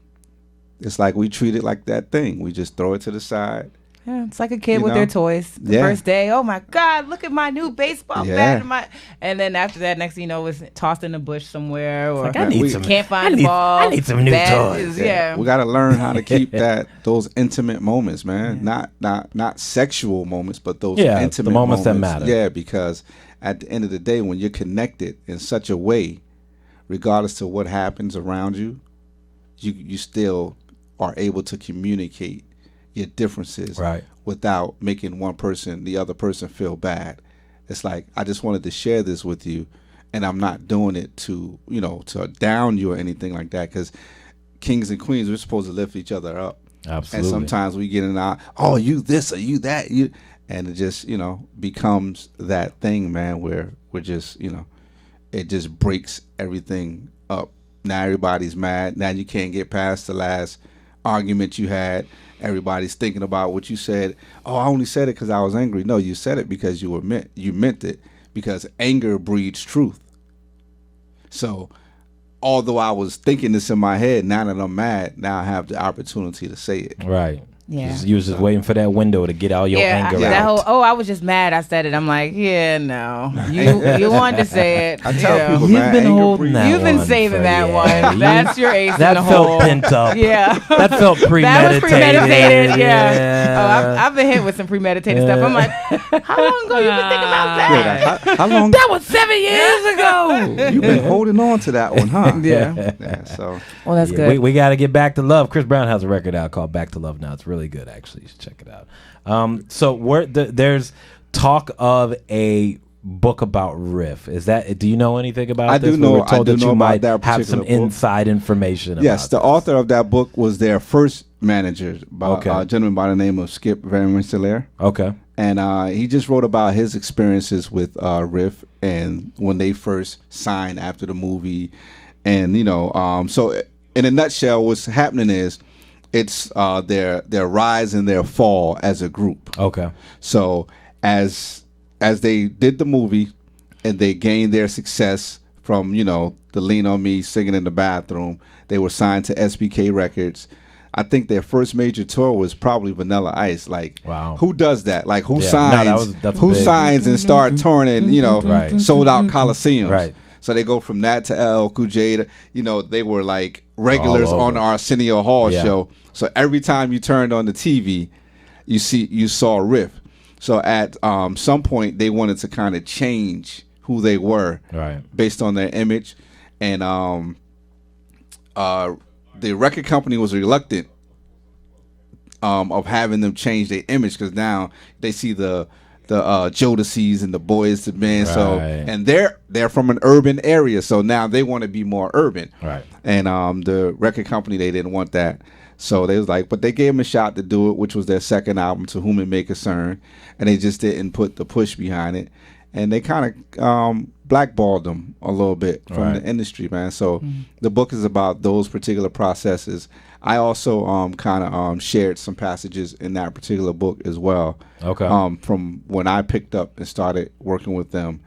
it's like we treat it like that thing. We just throw it to the side. Yeah, it's like a kid with their toys. The first day, oh my God, look at my new baseball bat. And then after that, next thing you know, it's tossed in the bush somewhere, or can't find the ball. I need some new toys. Yeah. We got to learn how to keep those intimate moments, man. Not sexual moments, but those intimate the moments that matter. Yeah, because at the end of the day, when you're connected in such a way, regardless to what happens around you, you still are able to communicate your differences without making the other person feel bad. It's like, I just wanted to share this with you, and I'm not doing it to down you or anything like that, because kings and queens, we're supposed to lift each other up. Absolutely. And sometimes we get in our, oh, you this or you that, and it just, becomes that thing, man, where we're just, it just breaks everything up. Now everybody's mad. Now you can't get past the last argument you had. Everybody's thinking about what you said. Oh, I only said it because I was angry. No, you said it because you meant it, because anger breeds truth. So although I was thinking this in my head, now that I'm mad, now I have the opportunity to say it. Right. Yeah. You was just waiting for that window to get all your anger out. I was just mad. I said it. I'm like, no. You wanted to say it. I tell people, You've man, been anger holding breeds- that You've been one saving for- that yeah. one. That's your ace in the That hole. felt pent up. Yeah. That felt premeditated. That was premeditated. Yeah. Yeah. Oh, I've been hit with some premeditated stuff. I'm like, how long ago you been thinking about that? Yeah, how long? That was 7 years ago. You've been holding on to that one, huh? Yeah. So Well, that's good. We got to get back to love. Chris Brown has a record out called Back to Love now. It's really good, actually. You should check it out. So there's talk of a book about Riff. Is that? Do you know anything about I this? do know. We were told I do that know you about might that have some particular book. inside information. Yes, the about author of that book was their first manager, Okay. a gentleman by the name of Skip Van Rensselaer. Okay. And he just wrote about his experiences with Riff and when they first signed after the movie. And, so in a nutshell, what's happening is it's their rise and their fall as a group. Okay. So as they did the movie and they gained their success from, the Lean on Me, Singing in the Bathroom, they were signed to SBK Records. I think their first major tour was probably Vanilla Ice. Like, wow, who does that? Like, who Yeah. signs? That's who big. signs and start touring and Right. sold out coliseums? Right. So they go from that to LL Cool J. They were like regulars All over. on the Arsenio Hall Yeah. show. So every time you turned on the TV, you saw Riff. So at some point they wanted to kind of change who they were, right, based on their image, and the record company was reluctant of having them change their image because now they see the Jodeci's and the Boys to Men, so Right. and they're from an urban area, so now they want to be more urban, right. and the record company, they didn't want that, so they was like, but they gave them a shot to do it, which was their second album, To Whom It May Concern, and they just didn't put the push behind it, and they kind of blackballed them a little bit from Right. the industry, man. So the book is about those particular processes. I also kind of shared some passages in that particular book as well. Okay. From when I picked up and started working with them,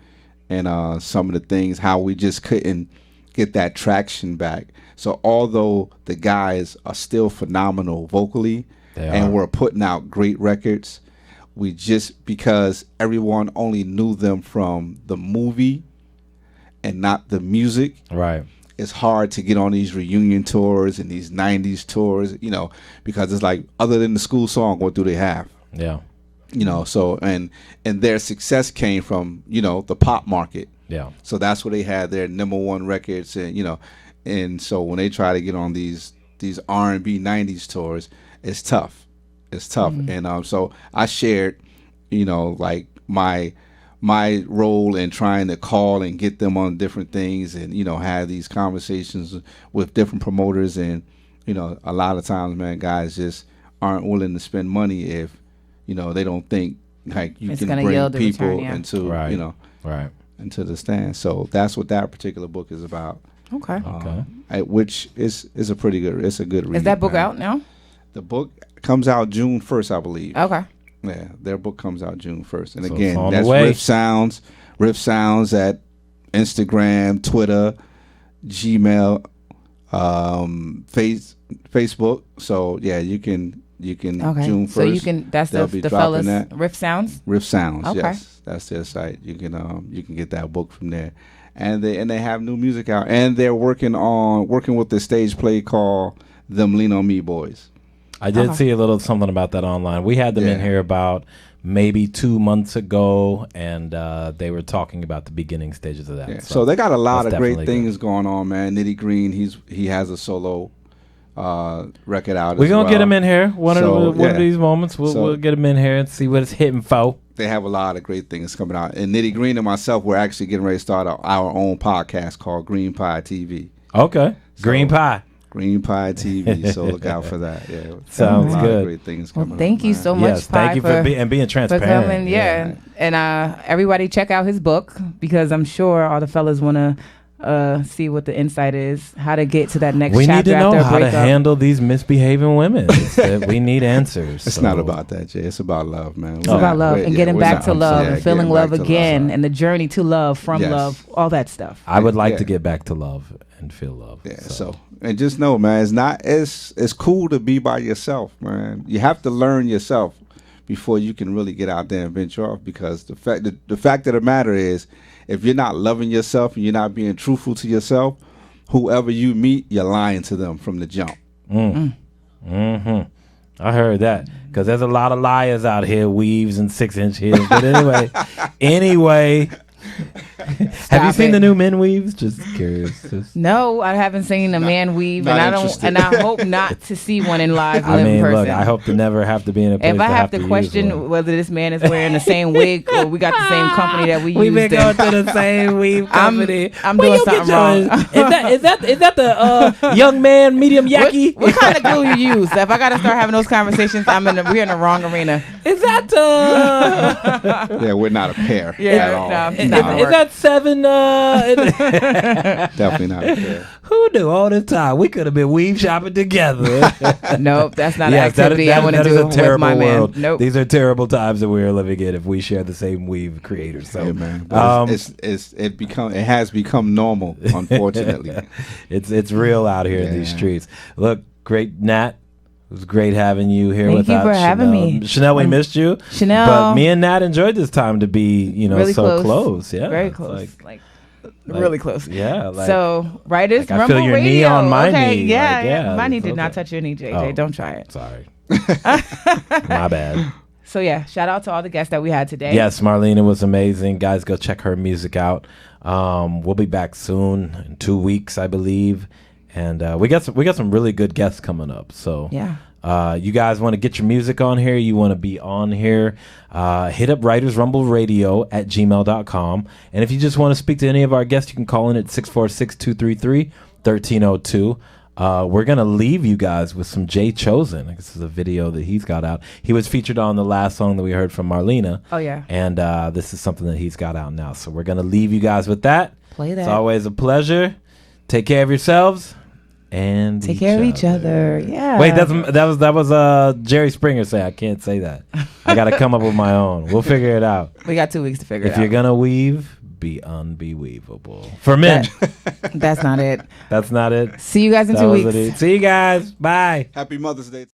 and some of the things, how we just couldn't get that traction back. So although the guys are still phenomenal vocally, They and are. we're putting out great records, we just, because everyone only knew them from the movie and not the music, Right. it's hard to get on these reunion tours and these 90s tours, because it's like, other than the school song, what do they have? Yeah. So and their success came from, the pop market. Yeah. So that's where they had their number one records, and so when they try to get on these R&B 90s tours, it's tough. It's tough. And so I shared, like my role in trying to call and get them on different things, and have these conversations with different promoters, and a lot of times, man, guys just aren't willing to spend money if they don't think like you It's can gonna bring yield a people return, yeah. into Right. Right. into the stand. So that's what that particular book is about. Okay. Which is a pretty good. It's a good read. Is that book man. out now? The book comes out June 1st, I believe. Okay. Yeah, their book comes out June 1st. And So again, it's on the that's way. Riff Sounds at Instagram, Twitter, Gmail, Facebook. So yeah, you can Okay. June 1st. So you can. That's they'll the be fellas. dropping that. Riff Sounds. Riff Sounds, Okay. yes, that's their site. You can get that book from there, and they have new music out, and they're working with the stage play called Them Lean on Me Boys. I did see a little something about that online. We had them in Yeah. here about maybe 2 months ago, and they were talking about the beginning stages of that. Yeah. So they got a lot that's of great definitely things going on, man. Nitty Green, he has a solo record out. We're as gonna well. get him in here one of yeah. these moments. We'll get him in here and see what it's hitting for. They have a lot of great things coming out. And Nitty Green and myself, we're actually getting ready to start our own podcast called Green Pie TV. Okay, Green Pie. Green Pie TV. So look out for that. Yeah, Sounds a lot good. Of great things coming. Well, thank you man. so much, Yes, thank Pi, you for being for transparent. coming. Yeah, and everybody check out his book, because I'm sure all the fellas want to see what the insight is, how to get to that next We need chapter to know after a how to breakup. handle these misbehaving women. We need answers. It's so. not about that, Jay. It's about love, man. It's about love and getting back to love and feeling love again, and the journey to love, from Yes. love, all that stuff. I would like Yeah. to get back to love and feel love. Yeah. So and just know, man, it's cool to be by yourself, man. You have to learn yourself before you can really get out there and venture off. Because the fact of the matter is, if you're not loving yourself and you're not being truthful to yourself, whoever you meet, you're lying to them from the jump. Mm-hmm. I heard that, because there's a lot of liars out here, weaves and 6-inch heels. But anyway. Have you seen the new men weaves? Just curious. No, I haven't seen a man weave, not and I don't, interested. and I hope not to see one in live I in mean, person. look, I hope to never have to be in a place If I have to use question one. whether this man is wearing the same wig or we got the same company that we We've used, been going to the same weave company. I'm Where doing you get something wrong. yours? Is that the young man medium yaki? What kind of glue you use? If I got to start having those conversations, we're in the wrong arena. Is that Yeah, we're not a pair Yeah, at all. no, it's is not. that 7? Definitely not a pair. Who knew all this time? We could have been weave shopping together. Nope, that's not Yes, an activity I want to that is do a with terrible my world. man. Nope. These are terrible times that we're living in if we share the same weave creators. So, Yeah, man. But it has become normal, unfortunately. it's real out here in these Yeah. streets. Look, great Nat. It was great having you here. Thank you for having me. Chanel, we missed you. Chanel. But me and Nat enjoyed this time to be, really so close. Yeah. Very It's close. Like really close. Yeah. So, Writerz, I Rumble feel your Radio. knee on my okay, knee. Yeah, my knee it's did not okay. touch your knee, JJ. Oh, Don't try it. Sorry. My bad. So yeah, shout out to all the guests that we had today. Yes, Marlena was amazing. Guys, go check her music out. We'll be back soon in 2 weeks, I believe. And we got some really good guests coming up. So yeah. You guys want to get your music on here, you want to be on here, hit up writersrumbleradio@gmail.com. And if you just want to speak to any of our guests, you can call in at 646-233-1302. We're going to leave you guys with some Jay Chosen. This is a video that he's got out. He was featured on the last song that we heard from Marlena. Oh, yeah. And this is something that he's got out now. So we're going to leave you guys with that. Play that. It's always a pleasure. Take care of yourselves. And take care of each other. Yeah. Wait, that was Jerry Springer saying I can't say that. I got to come up with my own. We'll figure it out. We got 2 weeks to figure it out. If you're gonna weave, be unbeweavable. For men. That's not it. That's not it. See you guys in 2 weeks. See you guys. Bye. Happy Mother's Day.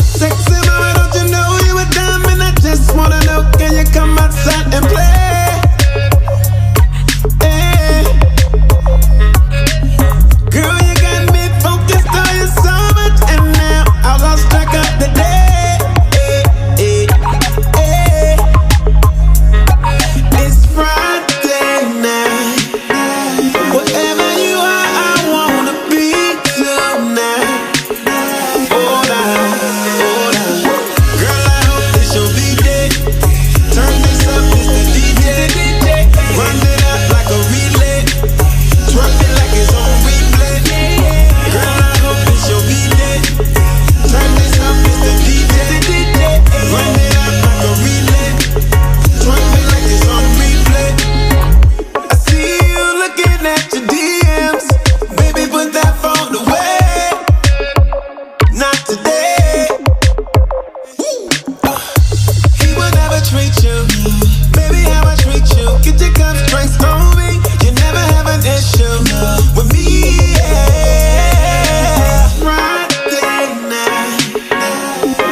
Sexy mama, don't you know you a diamond? I just wanna know, can you come outside and play? Hey. Girl, you got me focused on you so much, and now I lost track of the day. Hey, hey, hey. It's Friday night. Wherever you are, I wanna be tonight. Hold on. Girl, I hope this your B-Day. Turn this up, it's the DJ. Run it up like a relay. Twerk it like it's on replay. Girl, I hope this your B-Day. Turn this up, it's the DJ. Run it up like a relay. Twerk it like it's on replay. I see you looking at your DMs. Baby, put that phone away. Not today. He would never treat you, baby, how I treat you. Get your cups, drinks on me. You never have an issue with me. Yeah. Friday night.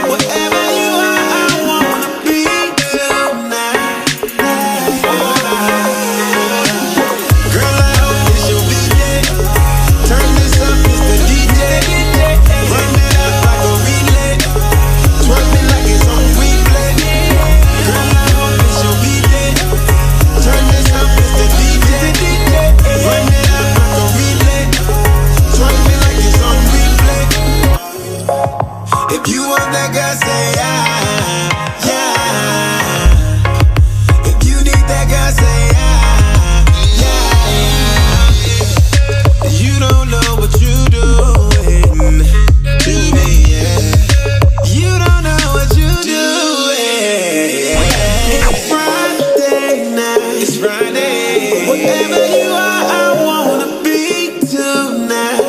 Wherever you are, I wanna be tonight. Hold on. Girl, I hope this your B-Day. Turn this up, it's the DJ. Run it up like a relay. Twerk me like it's on replay. Girl, I hope it's your B-Day. Turn this up, it's the DJ. Run it up like a relay. Twerk me like it's on replay. If you want that girl, say yeah, yeah. If you need that girl, say yeah, yeah. You don't know what you're doing to me, yeah. You don't know what you're doing. It's Friday night. It's Friday. Wherever you are, I wanna be tonight.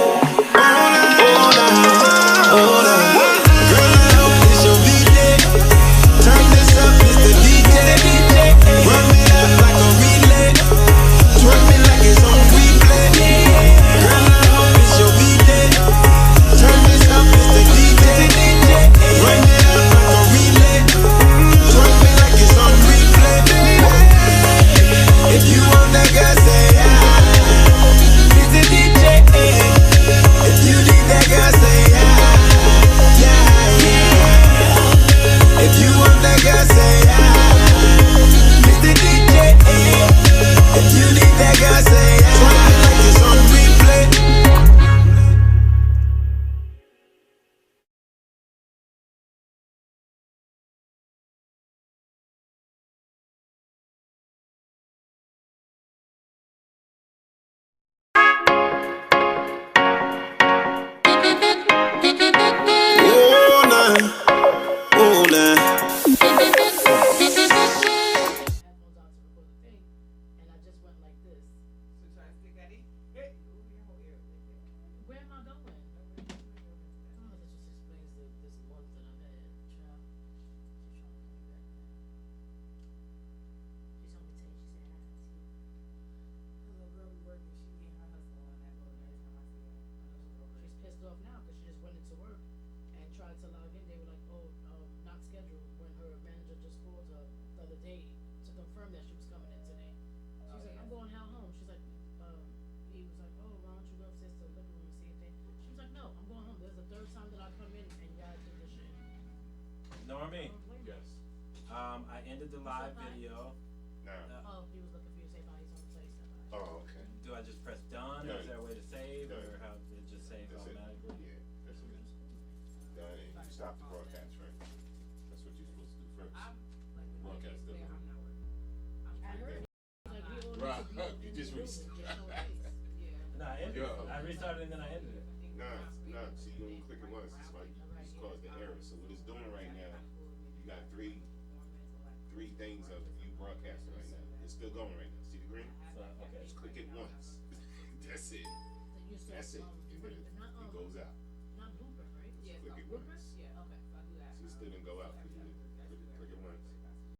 Hold on. Girl, I hope this your B-Day. Turn this up, it's the DJ. Run it up like a relay. Twerk me like it's on replay. Girl, I hope it's your B-Day. Turn this up, it's the DJ. Run it up like a relay. Twerk me like it's on replay. If you want that girl, say off now because she just went into work and tried to log in. They were like, oh, not scheduled. When her manager just called her the other day to confirm that she was coming in today. She's like, I'm going home. She's like, he was like, oh, why don't you go upstairs to the living room and see if they. She was like, no, I'm going home. There's the third time that I come in and y'all do this shit. Normie, Yes. I ended the live video. Now. Oh, he was looking for you to say bye. He's on the place. Oh, okay. Do I just press done, or is there a way to save, or how it just saves That's it. automatically? Yeah, that's it. Done, and you stop the broadcast, right? That's what you're supposed to do first. Broadcast still. I heard. Like, we all Right, need to be you in just the building, restarted. just no face. No, I ended it. I restarted and then I ended it. Nah, see, when you click it once, it's like, it's caused the error. So what it's doing right now, you got three things of you broadcasting right now. It's still going right now. See the green? Okay. Just click it once. That's it. That's it. And then it goes out. Not blooper, right? Just click it once. Yeah, okay. If I do that. See, it still didn't go out. Click it once.